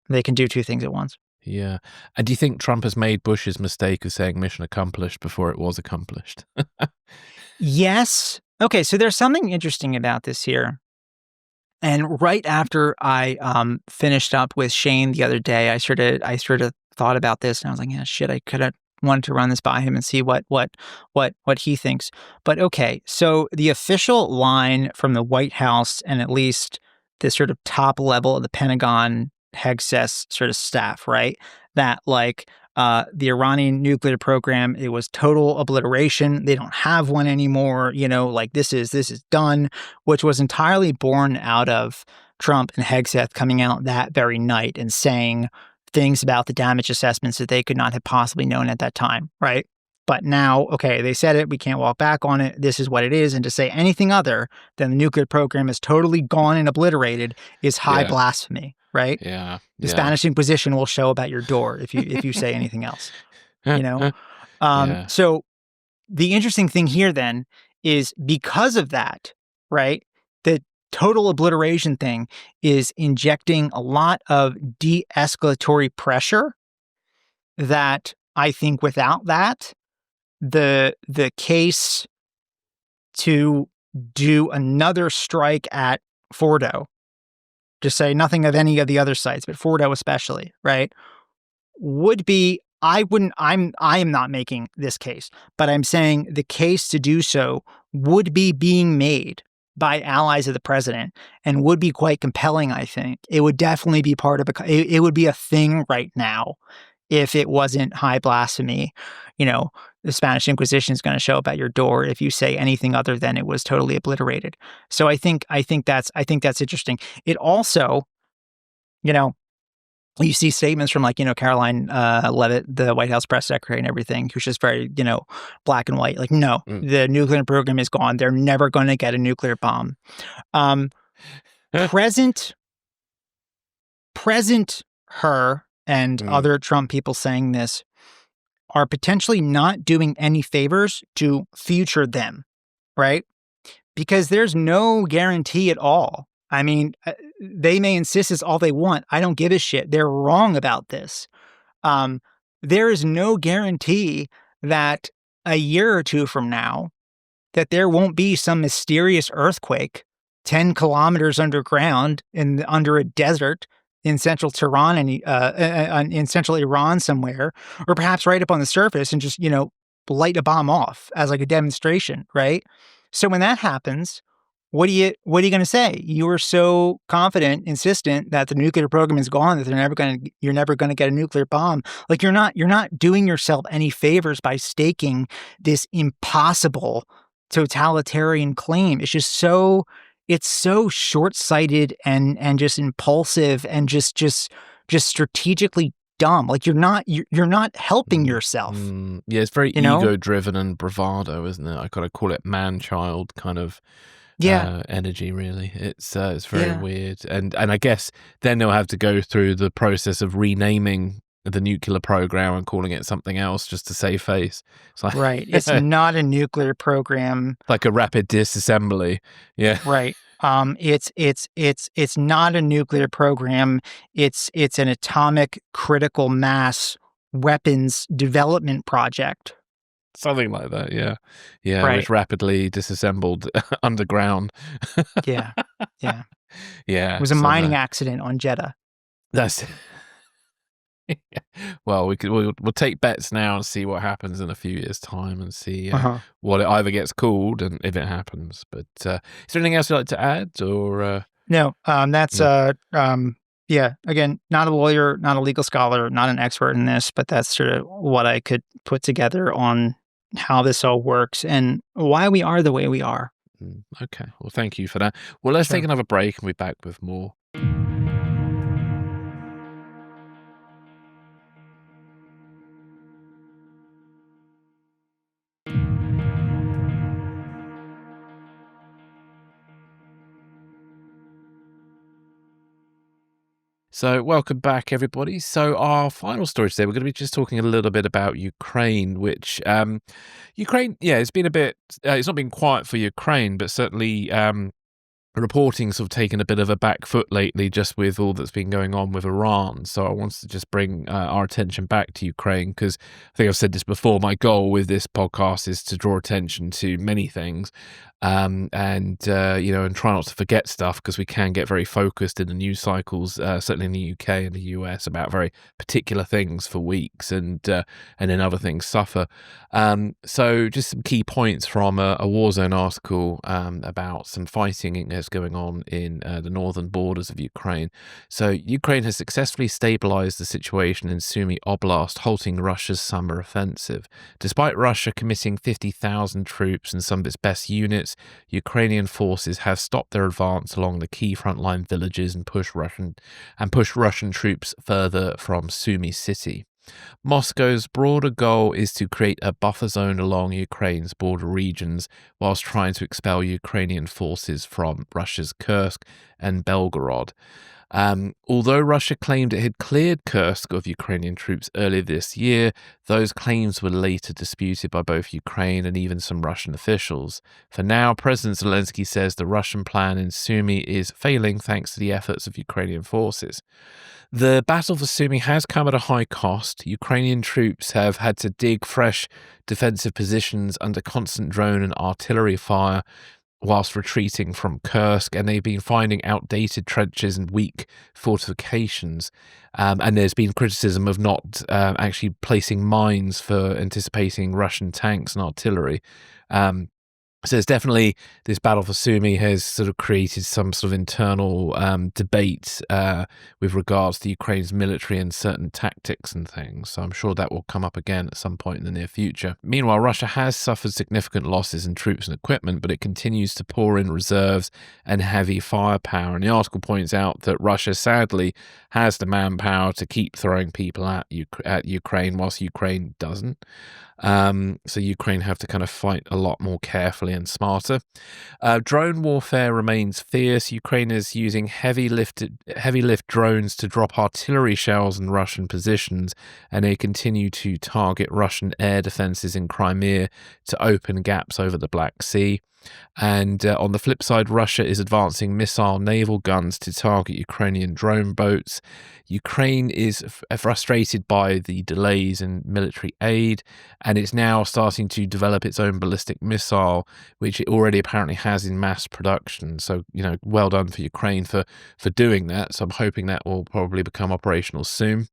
they can do two things at once. Yeah. And do you think Trump has made Bush's mistake of saying mission accomplished before it was accomplished? Yes. Okay, so there's something interesting about this here. And right after I finished up with Shane the other day, I sort of thought about this, and I was like, yeah, shit, I could have wanted to run this by him and see what he thinks. But okay, so the official line from the White House and at least the sort of top level of the Pentagon Hegseth sort of staff, right? That the Iranian nuclear program, it was total obliteration. They don't have one anymore. This is done, which was entirely born out of Trump and Hegseth coming out that very night and saying things about the damage assessments that they could not have possibly known at that time, right? But now, okay, they said it, we can't walk back on it, this is what it is, and to say anything other than the nuclear program is totally gone and obliterated is high blasphemy, right? Yeah. The Spanish Inquisition will show about your door if you say anything else, So the interesting thing here then is because of that, right, the total obliteration thing is injecting a lot of de-escalatory pressure that I think without that, the case to do another strike at Fordo, just say nothing of any of the other sites, but Fordo especially, right, would be, I am not making this case, but I'm saying the case to do so would be being made by allies of the president and would be quite compelling, I think. It would definitely be part of it would be a thing right now if it wasn't high blasphemy. The Spanish Inquisition is going to show up at your door if you say anything other than it was totally obliterated. So I think that's interesting. It also, you see statements from Caroline Leavitt, the White House press secretary and everything, who's just very, black and white. No, the nuclear program is gone. They're never going to get a nuclear bomb. Present her and other Trump people saying this are potentially not doing any favors to future them, right? Because there's no guarantee at all. I mean, they may insist it's all they want. I don't give a shit. They're wrong about this. There is no guarantee that a year or two from now that there won't be some mysterious earthquake 10 kilometers underground under a desert in central Tehran and in central Iran somewhere, or perhaps right up on the surface and just, light a bomb off as a demonstration, right? So when that happens, what are you going to say? You were so confident, insistent that the nuclear program is gone, that you're never going to get a nuclear bomb. Like you're not doing yourself any favors by staking this impossible totalitarian claim. It's so short-sighted and just impulsive and just strategically dumb. Like you're not helping yourself. Yeah, it's very you know? ego-driven and bravado, isn't it? I gotta call it man-child kind of energy, really. It's very weird, and I guess then they'll have to go through the process of renaming the nuclear program and calling it something else just to save face. It's like, right. It's not a nuclear program. like a rapid disassembly. Yeah. Right. It's not a nuclear program. It's an atomic critical mass weapons development project. Something like that, yeah. Yeah, Right. which rapidly disassembled underground. Yeah. Yeah. Yeah. It was a so mining no. accident on Jeddah. That's well, we'll take bets now and see what happens in a few years' time and see what it either gets called and if it happens. But is there anything else you'd like to add or No, that's again, not a lawyer, not a legal scholar, not an expert in this, but that's sort of what I could put together on how this all works and why we are the way we are. Okay. Well, thank you for that. Well, let's take another break and we'll be back with more. So welcome back, everybody. So our final story today, we're going to be just talking a little bit about Ukraine, which Ukraine, it's been a bit, it's not been quiet for Ukraine, but certainly reporting sort of taken a bit of a back foot lately just with all that's been going on with Iran. So I wanted to just bring our attention back to Ukraine because I think I've said this before. My goal with this podcast is to draw attention to many things and try not to forget stuff because we can get very focused in the news cycles, certainly in the UK and the US, about very particular things for weeks and then other things suffer. So just some key points from a Warzone article about some fighting that's going on in the northern borders of Ukraine. So Ukraine has successfully stabilized the situation in Sumy Oblast, halting Russia's summer offensive. Despite Russia committing 50,000 troops and some of its best units, Ukrainian forces have stopped their advance along the key frontline villages and pushed Russian troops further from Sumy city. Moscow's broader goal is to create a buffer zone along Ukraine's border regions whilst trying to expel Ukrainian forces from Russia's Kursk and Belgorod. Although Russia claimed it had cleared Kursk of Ukrainian troops earlier this year, those claims were later disputed by both Ukraine and even some Russian officials. For now, President Zelensky says the Russian plan in Sumy is failing thanks to the efforts of Ukrainian forces. The battle for Sumy has come at a high cost. Ukrainian troops have had to dig fresh defensive positions under constant drone and artillery fire whilst retreating from Kursk, and they've been finding outdated trenches and weak fortifications. And there's been criticism of not actually placing mines for anticipating Russian tanks and artillery. So it's definitely, this battle for Sumy has sort of created some sort of internal debate with regards to Ukraine's military and certain tactics and things. So I'm sure that will come up again at some point in the near future. Meanwhile, Russia has suffered significant losses in troops and equipment, but it continues to pour in reserves and heavy firepower. And the article points out that Russia sadly has the manpower to keep throwing people at Ukraine whilst Ukraine doesn't. So Ukraine have to kind of fight a lot more carefully and smarter. Drone warfare remains fierce. Ukraine is using heavy lift drones to drop artillery shells in Russian positions, and they continue to target Russian air defenses in Crimea to open gaps over the Black Sea. And on the flip side, Russia is advancing missile naval guns to target Ukrainian drone boats. Ukraine is frustrated by the delays in military aid, and it's now starting to develop its own ballistic missile, which it already apparently has in mass production. So, well done for Ukraine for doing that. So I'm hoping that will probably become operational soon.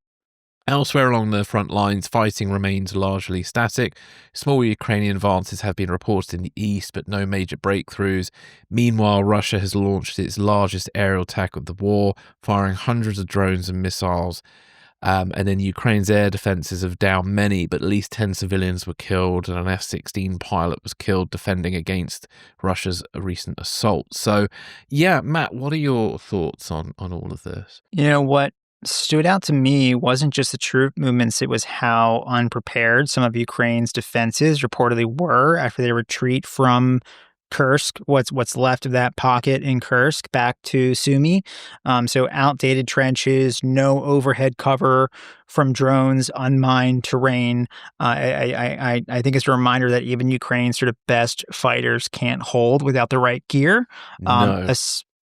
Elsewhere along the front lines, fighting remains largely static. Small Ukrainian advances have been reported in the east, but no major breakthroughs. Meanwhile, Russia has launched its largest aerial attack of the war, firing hundreds of drones and missiles. And then Ukraine's air defenses have downed many, but at least 10 civilians were killed, and an F-16 pilot was killed defending against Russia's recent assault. So, yeah, Matt, what are your thoughts on all of this? What stood out to me wasn't just the troop movements, it was how unprepared some of Ukraine's defenses reportedly were after they retreat from Kursk, what's left of that pocket in Kursk, back to Sumy. So outdated trenches, no overhead cover from drones, unmined terrain. I think it's a reminder that even Ukraine's sort of best fighters can't hold without the right gear. No.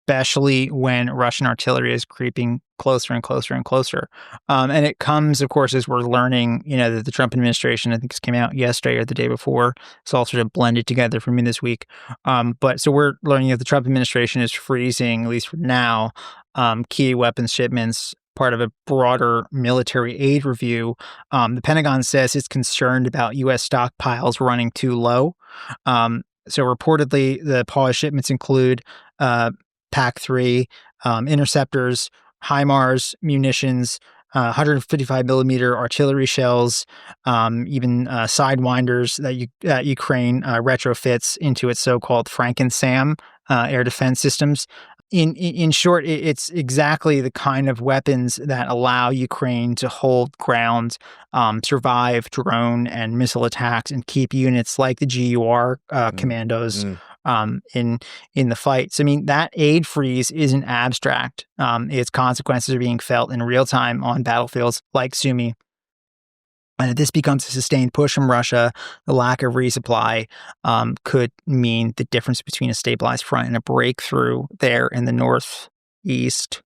Especially when Russian artillery is creeping closer and closer and closer. And it comes, of course, as we're learning, that the Trump administration, I think this came out yesterday or the day before, it's all sort of blended together for me this week. But so we're learning that the Trump administration is freezing, at least for now, key weapons shipments, part of a broader military aid review. The Pentagon says it's concerned about U.S. stockpiles running too low. So reportedly, the pause shipments include PAC-3, interceptors, HIMARS munitions, 155 millimeter artillery shells, even sidewinders that Ukraine retrofits into its so-called Franken-SAM air defense systems. In short, it's exactly the kind of weapons that allow Ukraine to hold ground, survive drone and missile attacks, and keep units like the GUR commandos in the fight. So, I mean, that aid freeze isn't abstract. Its consequences are being felt in real time on battlefields like Sumy. And if this becomes a sustained push from Russia, the lack of resupply could mean the difference between a stabilized front and a breakthrough there in the northeast.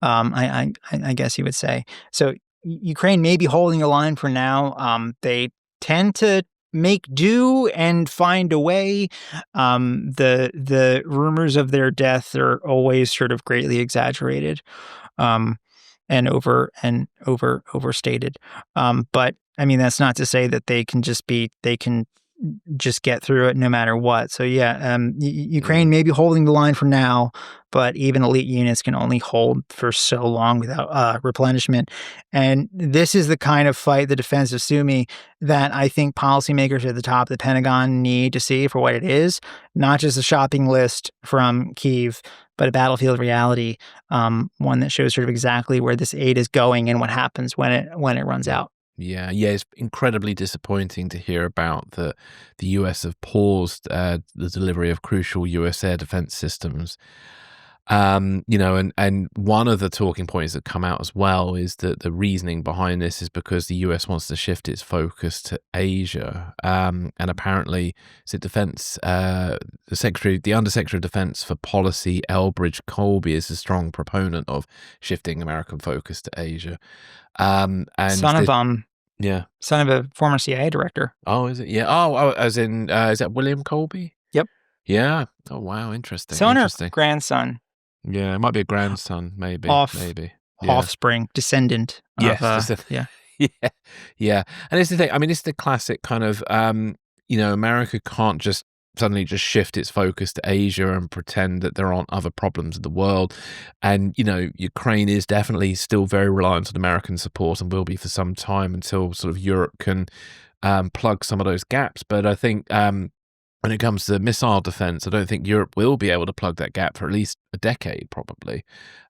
I guess you would say. So Ukraine may be holding a line for now. They tend to make do and find a way. The rumors of their death are always sort of greatly exaggerated. And overstated. But I mean, that's not to say that they can just get through it no matter what. So yeah, Ukraine may be holding the line for now, but even elite units can only hold for so long without replenishment. And this is the kind of fight, the defense of Sumy, that I think policymakers at the top of the Pentagon need to see for what it is, not just a shopping list from Kyiv, but a battlefield reality, one that shows sort of exactly where this aid is going and what happens when it runs out. Yeah, it's incredibly disappointing to hear about the US have paused the delivery of crucial US air defense systems. And one of the talking points that come out as well is that the reasoning behind this is because the US wants to shift its focus to Asia. And apparently, the Undersecretary of Defense for Policy, Elbridge Colby, is a strong proponent of shifting American focus to Asia. And son of a former CIA director. Oh, is it? Yeah. Oh, as in, is that William Colby? Yep. Yeah. Oh, wow. Interesting. Son or grandson? Yeah, it might be a grandson, maybe. Offspring, descendant. Yes. Yeah. And it's the thing. I mean, it's the classic kind of, America can't just suddenly just shift its focus to Asia and pretend that there aren't other problems in the world. And, Ukraine is definitely still very reliant on American support and will be for some time until sort of Europe can plug some of those gaps. But I think when it comes to missile defense, I don't think Europe will be able to plug that gap for at least a decade, probably,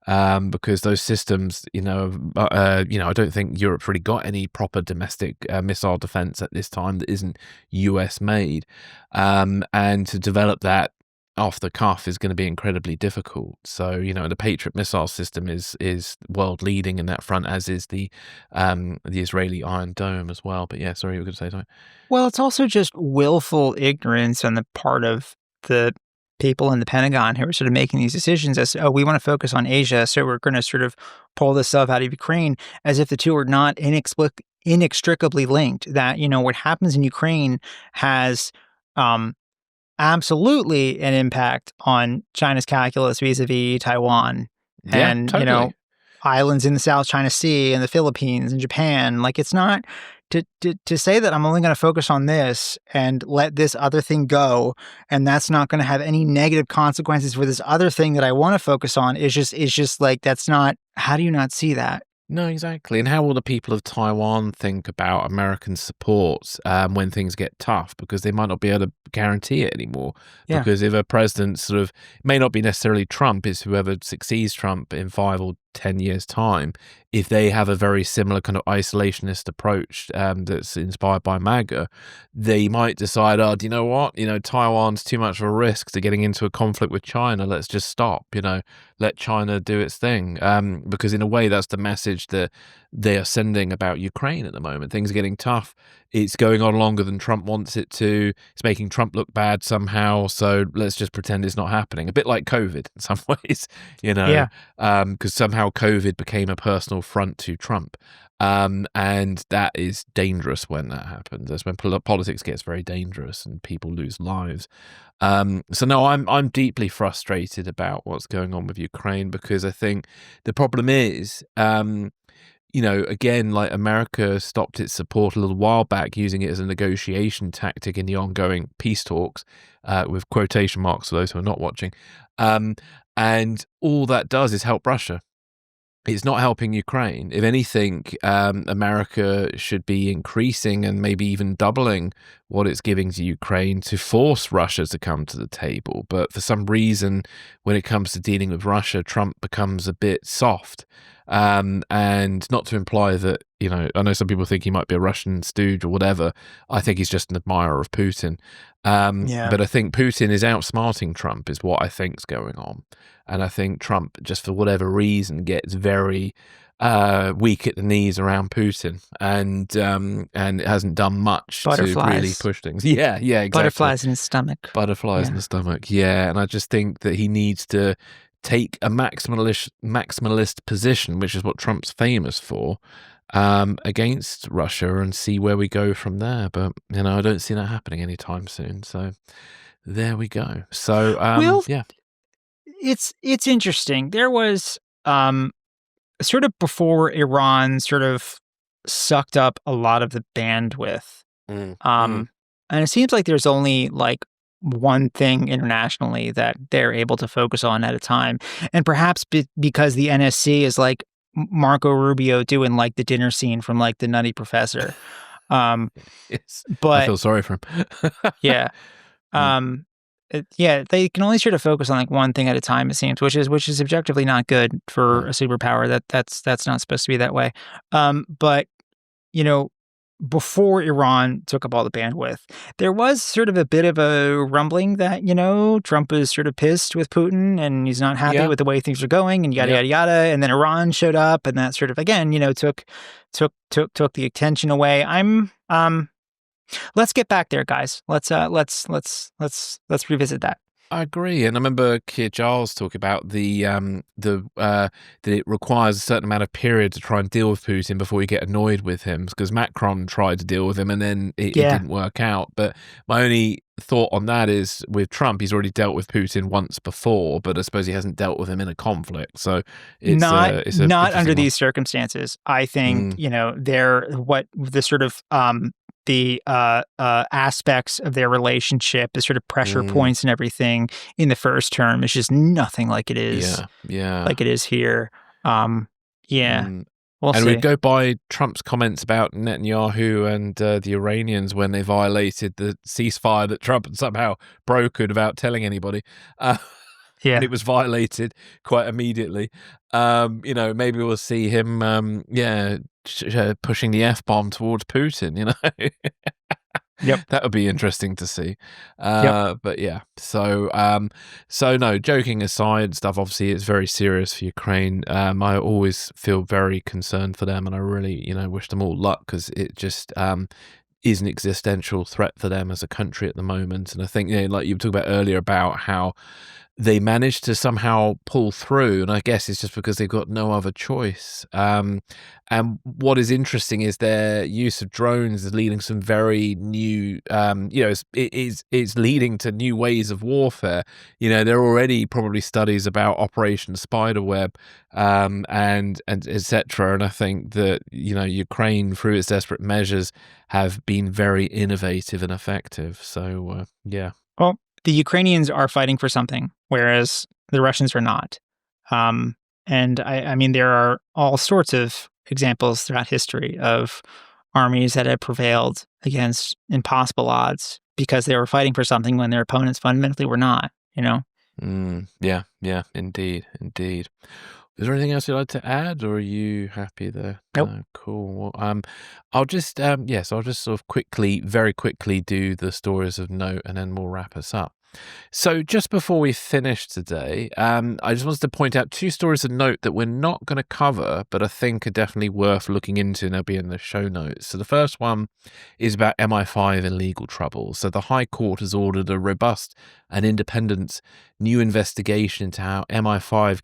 because those systems, I don't think Europe's really got any proper domestic missile defense at this time that isn't US made, and to develop that off the cuff is going to be incredibly difficult. So, the Patriot missile system is world leading in that front, as is the Israeli Iron Dome as well. But yeah, sorry, you were going to say something. Well, it's also just willful ignorance on the part of the people in the Pentagon who are sort of making these decisions as, we want to focus on Asia, so we're going to sort of pull this stuff out of Ukraine, as if the two are not inextricably linked. That, what happens in Ukraine has absolutely an impact on China's calculus vis-a-vis Taiwan. Yeah, and, totally. islands in the South China Sea and the Philippines and Japan. Like, it's not to say that I'm only going to focus on this and let this other thing go, and that's not going to have any negative consequences for this other thing that I want to focus on is just like, that's not, how do you not see that? No, exactly. And how will the people of Taiwan think about American support when things get tough? Because they might not be able to guarantee it anymore. Yeah. Because if a president sort of, it may not be necessarily Trump, it's whoever succeeds Trump in 5 or 10 years' time, if they have a very similar kind of isolationist approach that's inspired by MAGA, they might decide, oh, do you know what? Taiwan's too much of a risk to getting into a conflict with China. Let's just stop, let China do its thing. Because in a way, that's the message that they are sending about Ukraine at the moment. Things are getting tough. It's going on longer than Trump wants it to. It's making Trump look bad somehow. So let's just pretend it's not happening. A bit like COVID in some ways, Yeah. because somehow COVID became a personal front to Trump. And that is dangerous when that happens. That's when politics gets very dangerous and people lose lives. So no, I'm deeply frustrated about what's going on with Ukraine, because I think the problem is, again, like America stopped its support a little while back, using it as a negotiation tactic in the ongoing peace talks, with quotation marks for those who are not watching. And all that does is help Russia. It's not helping Ukraine. If anything, America should be increasing and maybe even doubling what it's giving to Ukraine to force Russia to come to the table. But for some reason, when it comes to dealing with Russia, Trump becomes a bit soft. And not to imply that, I know some people think he might be a Russian stooge or whatever. I think he's just an admirer of Putin. But I think Putin is outsmarting Trump is what I think's going on. And I think Trump, just for whatever reason, gets very weak at the knees around Putin, and it hasn't done much to really push things. Yeah, exactly. Butterflies in his stomach. Butterflies in the stomach, yeah. And I just think that he needs to take a maximalist position, which is what Trump's famous for, against Russia, and see where we go from there. But, I don't see that happening anytime soon. So there we go. So, yeah. It's interesting. There was sort of before Iran sort of sucked up a lot of the bandwidth. And it seems like there's only like one thing internationally that they're able to focus on at a time. And perhaps because the NSC is like Marco Rubio doing like the dinner scene from like The Nutty Professor. Yes, but I feel sorry for him. Yeah. They can only sort of focus on like one thing at a time, it seems, which is objectively not good for a superpower. That's not supposed to be that way. But before Iran took up all the bandwidth, there was sort of a bit of a rumbling that Trump is sort of pissed with Putin and he's not happy with the way things are going, and yada yada yada. And then Iran showed up, and that sort of again took the attention away. Let's get back there, guys. Let's revisit that. I agree, and I remember Keir Giles talk about that it requires a certain amount of period to try and deal with Putin before you get annoyed with him, because Macron tried to deal with him and then it didn't work out. But my only thought on that is, with Trump, he's already dealt with Putin once before, but I suppose he hasn't dealt with him in a conflict. So it's not under these circumstances. I think the sort of the aspects of their relationship, the sort of pressure points and everything in the first term is just nothing like it is. Like it is here. We'll see. We'd go by Trump's comments about Netanyahu and the Iranians when they violated the ceasefire that Trump had somehow broken without telling anybody. And it was violated quite immediately. Maybe we'll see him, pushing the F-bomb towards Putin, Yep. That would be interesting to see. But yeah, so no, joking aside, stuff obviously it's very serious for Ukraine. I always feel very concerned for them, and I really, wish them all luck, because it just is an existential threat for them as a country at the moment. And I think, like you were talking about earlier about how they managed to somehow pull through, and I guess it's just because they've got no other choice. And what is interesting is their use of drones is leading some very new, it's leading to new ways of warfare. There are already probably studies about Operation Spiderweb, and etc. And I think that Ukraine, through its desperate measures, have been very innovative and effective. So yeah. Well, the Ukrainians are fighting for something, whereas the Russians are not. And I mean, there are all sorts of examples throughout history of armies that have prevailed against impossible odds because they were fighting for something when their opponents fundamentally were not, Yeah, indeed. Is there anything else you'd like to add, or are you happy there? Nope. No, cool. Well, I'll just sort of very quickly do the stories of note, and then we'll wrap us up. So just before we finish today, I just wanted to point out 2 stories of note that we're not going to cover, but I think are definitely worth looking into, and they'll be in the show notes. So the first one is about MI5 and legal trouble. So the High Court has ordered a robust and independent new investigation into how MI5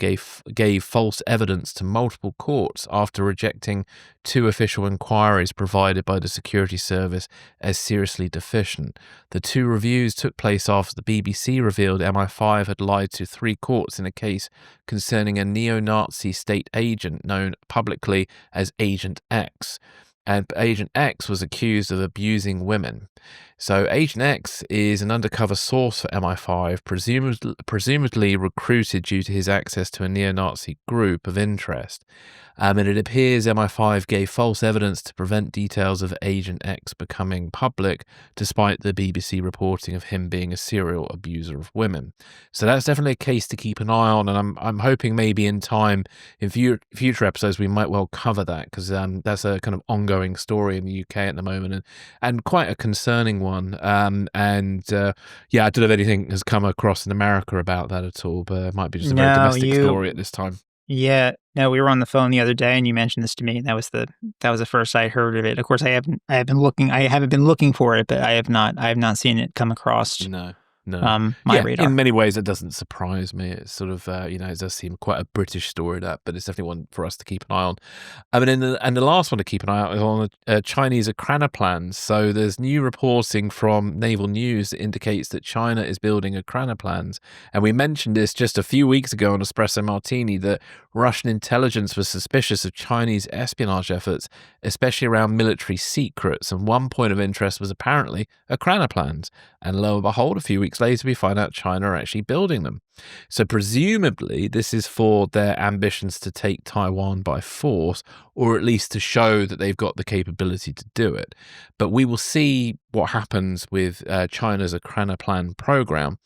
gave false evidence to multiple courts after rejecting 2 official inquiries provided by the security service as seriously deficient. The 2 reviews took place after the BBC revealed MI5 had lied to 3 courts in a case concerning a neo-Nazi state agent known publicly as Agent X. And Agent X was accused of abusing women. So Agent X is an undercover source for MI5, presumably recruited due to his access to a neo-Nazi group of interest. And it appears MI5 gave false evidence to prevent details of Agent X becoming public, despite the BBC reporting of him being a serial abuser of women. So that's definitely a case to keep an eye on, and I'm hoping maybe in time, in future episodes, we might well cover that, because that's a kind of ongoing story in the UK at the moment, and quite a concerning one. I don't know if anything has come across in America about that at all, but it might be just a very domestic story at this time. Yeah, no, we were on the phone the other day, and you mentioned this to me, and that was the first I heard of it. Of course, I haven't been looking for it, but I have not seen it come across. No. My radar. In many ways, it doesn't surprise me. It's sort of, it does seem quite a British story, but it's definitely one for us to keep an eye on. And the last one to keep an eye out is on Chinese ekranoplans. So there's new reporting from Naval News that indicates that China is building ekranoplans. And we mentioned this just a few weeks ago on Espresso Martini, that Russian intelligence was suspicious of Chinese espionage efforts, especially around military secrets. And one point of interest was apparently ekranoplans. And lo and behold, a few weeks later, we find out China are actually building them. So presumably this is for their ambitions to take Taiwan by force, or at least to show that they've got the capability to do it. But we will see what happens with China's ekranoplan program.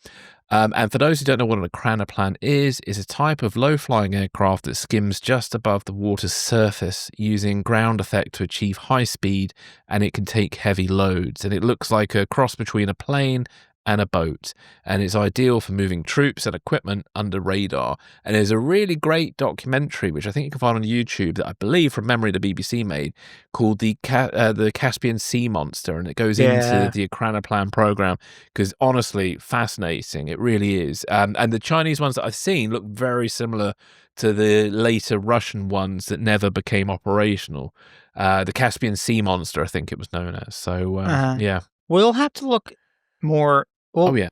And for those who don't know what an ekranoplan is a type of low-flying aircraft that skims just above the water's surface using ground effect to achieve high speed, and it can take heavy loads. And it looks like a cross between a plane and a boat, and it's ideal for moving troops and equipment under radar. And there's a really great documentary, which I think you can find on YouTube, that I believe from memory the BBC made, called the Caspian Sea Monster, and it goes into the ekranoplan program, because honestly, fascinating, it really is. And the Chinese ones that I've seen look very similar to the later Russian ones that never became operational. The Caspian Sea Monster, I think it was known as. So yeah, we'll have to look more. Well, oh yeah.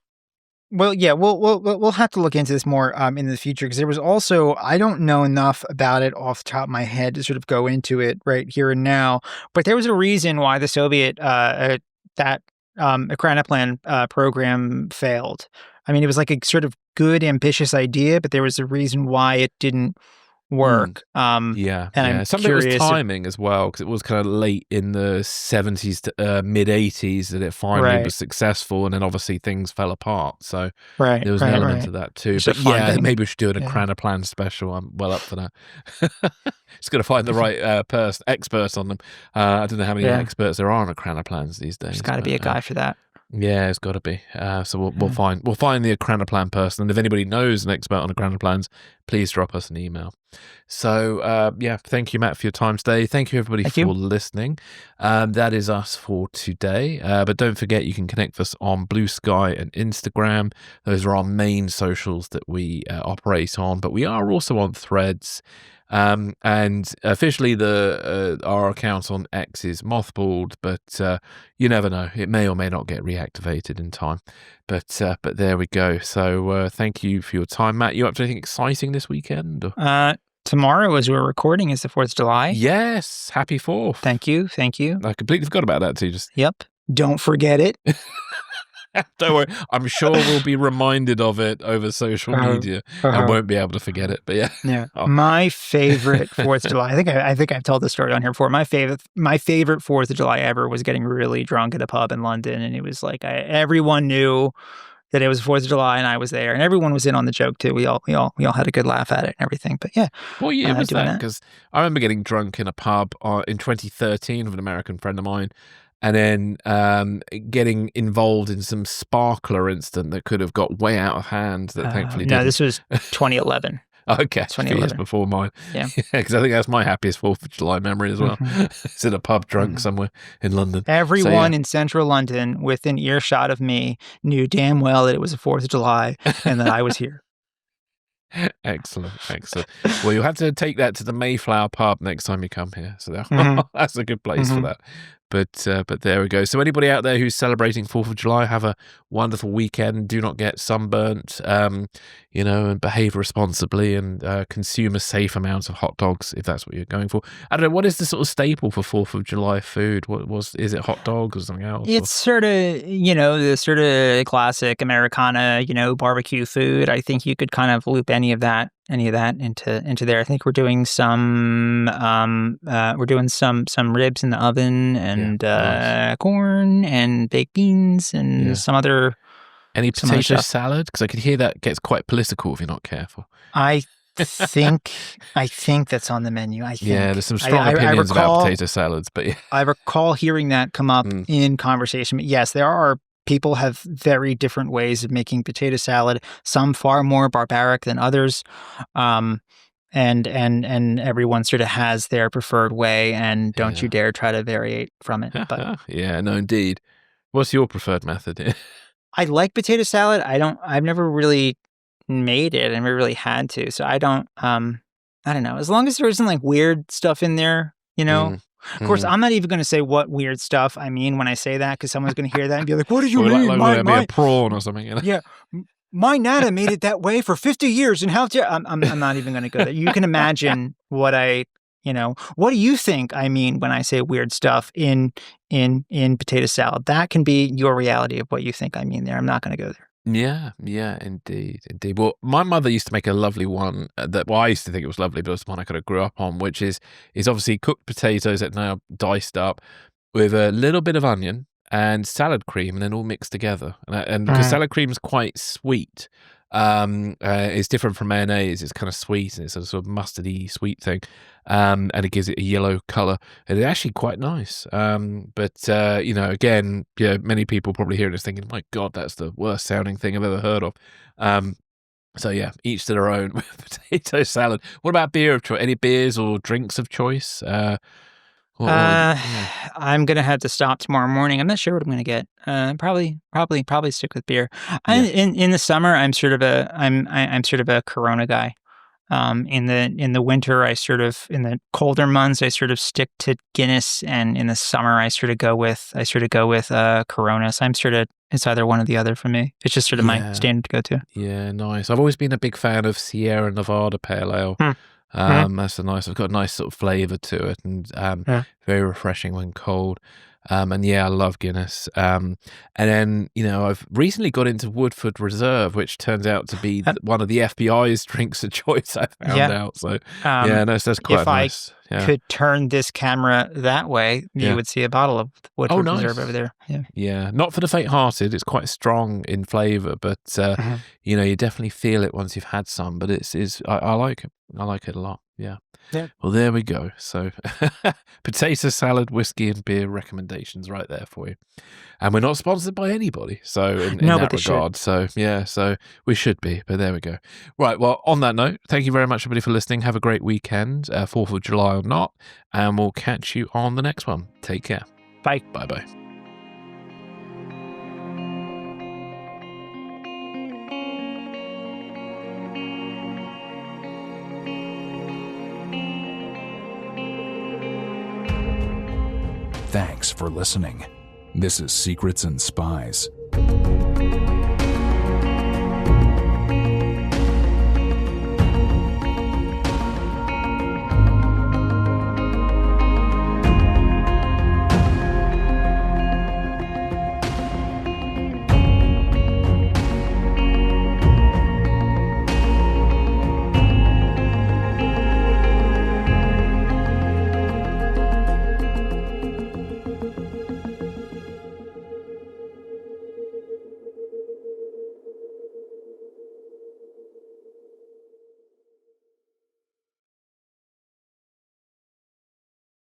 Well, yeah, we'll have to look into this more in the future, because there was also, I don't know enough about it off the top of my head to sort of go into it right here and now, but there was a reason why the Soviet ekranoplan program failed. I mean, it was like a sort of good, ambitious idea, but there was a reason why it didn't work. And some of it was timing as well, because it was kind of late in the 70s to mid 80s that it finally was successful, and then obviously things fell apart. So there was an element of that too. But yeah, maybe we should do an ekranoplan special. I'm well up for that. It's got to find the right expert on them. I don't know how many experts there are on ekranoplans these days. There's got to be a guy for that. Yeah, it's got to be. So we'll find the ekranoplan person, and if anybody knows an expert on ekranoplans, please drop us an email. So, yeah, thank you, Matt, for your time today. Thank you, everybody, for listening. That is us for today. But don't forget, you can connect with us on Bluesky and Instagram. Those are our main socials that we operate on. But we are also on Threads. And officially our account on X is mothballed, but you never know. It may or may not get reactivated in time. But there we go. So thank you for your time, Matt. You up to anything exciting this weekend? Tomorrow, as we're recording, is the 4th of July. Yes. Happy 4th. Thank you. I completely forgot about that too. Yep. Don't forget it. Don't worry. I'm sure we'll be reminded of it over social media and won't be able to forget it. But yeah. Yeah. My favorite 4th of July. I think I've told the story on here before. My favorite 4th of July ever was getting really drunk at a pub in London, and it was like everyone knew that it was 4th of July and I was there, and everyone was in on the joke too. We all had a good laugh at it and everything. But yeah. Well, yeah, it was that because I remember getting drunk in a pub in 2013 with an American friend of mine. And then getting involved in some sparkler incident that could have got way out of hand that thankfully didn't. No, this was 2011. Okay, 2011. years before mine. Yeah, because I think that's my happiest 4th of July memory as well. It's in a pub drunk somewhere in London. Everyone in central London within earshot of me knew damn well that it was the 4th of July and that I was here. Excellent. Well, you'll have to take that to the Mayflower pub next time you come here. So that's a good place for that. But there we go. So anybody out there who's celebrating 4th of July, have a wonderful weekend. Do not get sunburnt, and behave responsibly and consume a safe amount of hot dogs if that's what you're going for. I don't know, what is the sort of staple for 4th of July food? Is it hot dogs or something else? It's sort of, the sort of classic Americana, barbecue food. I think you could kind of loop any of that into there. I think we're doing some ribs in the oven and nice. Corn and baked beans and some other. Any potato salad? Because I could hear that gets quite political if you're not careful. I think that's on the menu. I think. Yeah, there's some strong opinions about potato salads, but yeah. I recall hearing that come up in conversation. But yes, people have very different ways of making potato salad, some far more barbaric than others. And everyone sort of has their preferred way, and don't you dare try to variate from it. But yeah, no, indeed. What's your preferred method? I like potato salad. I've never really made it. I never really had to. So I don't know. As long as there isn't like weird stuff in there, Of course, I'm not even going to say what weird stuff I mean when I say that, because someone's going to hear that and be like, "What do you mean?" Like a prawn or something. Yeah, my nana made it that way for 50 years, and how? I'm not even going to go there. You can imagine what what do you think I mean when I say weird stuff in potato salad? That can be your reality of what you think I mean there. I'm not going to go there. Yeah, indeed. Well, my mother used to make a lovely one I used to think it was lovely, but it was one I kind of grew up on, which is obviously cooked potatoes that are now diced up with a little bit of onion and salad cream, and then all mixed together. And because salad cream is quite sweet, it's different from mayonnaise. It's kind of sweet, and it's a sort of mustardy sweet thing, and it gives it a yellow color. And it's actually quite nice. But again, many people probably hearing this thinking, "My God, that's the worst sounding thing I've ever heard of." So yeah, each to their own with potato salad. What about beer of choice? Any beers or drinks of choice? I'm gonna have to stop tomorrow morning. I'm not sure what I'm gonna get. Probably stick with beer. In the summer, I'm sort of a Corona guy. In the winter, in the colder months, I sort of stick to Guinness, and in the summer, I sort of go with Corona. So it's either one or the other for me. It's just sort of my standard go-to. Yeah, nice. I've always been a big fan of Sierra Nevada Pale Ale. That's I've got a nice sort of flavour to it, and very refreshing when cold. And I love Guinness. And then, I've recently got into Woodford Reserve, which turns out to be one of the FBI's drinks of choice, I found out. So, that's quite nice. If I could turn this camera that way, you would see a bottle of Woodford Reserve over there. Yeah, not for the faint-hearted. It's quite strong in flavour, but, you definitely feel it once you've had some. But I like it. I like it a lot. Yeah. Yeah. Well, there we go. So potato salad, whiskey and beer recommendations right there for you. And we're not sponsored by anybody. So in No, that but they regard. So yeah, so we should be, but there we go. Right. Well, on that note, thank you very much, everybody, for listening. Have a great weekend, 4th of July or not. And we'll catch you on the next one. Take care. Bye. Bye-bye. Thanks for listening. This is Secrets and Spies.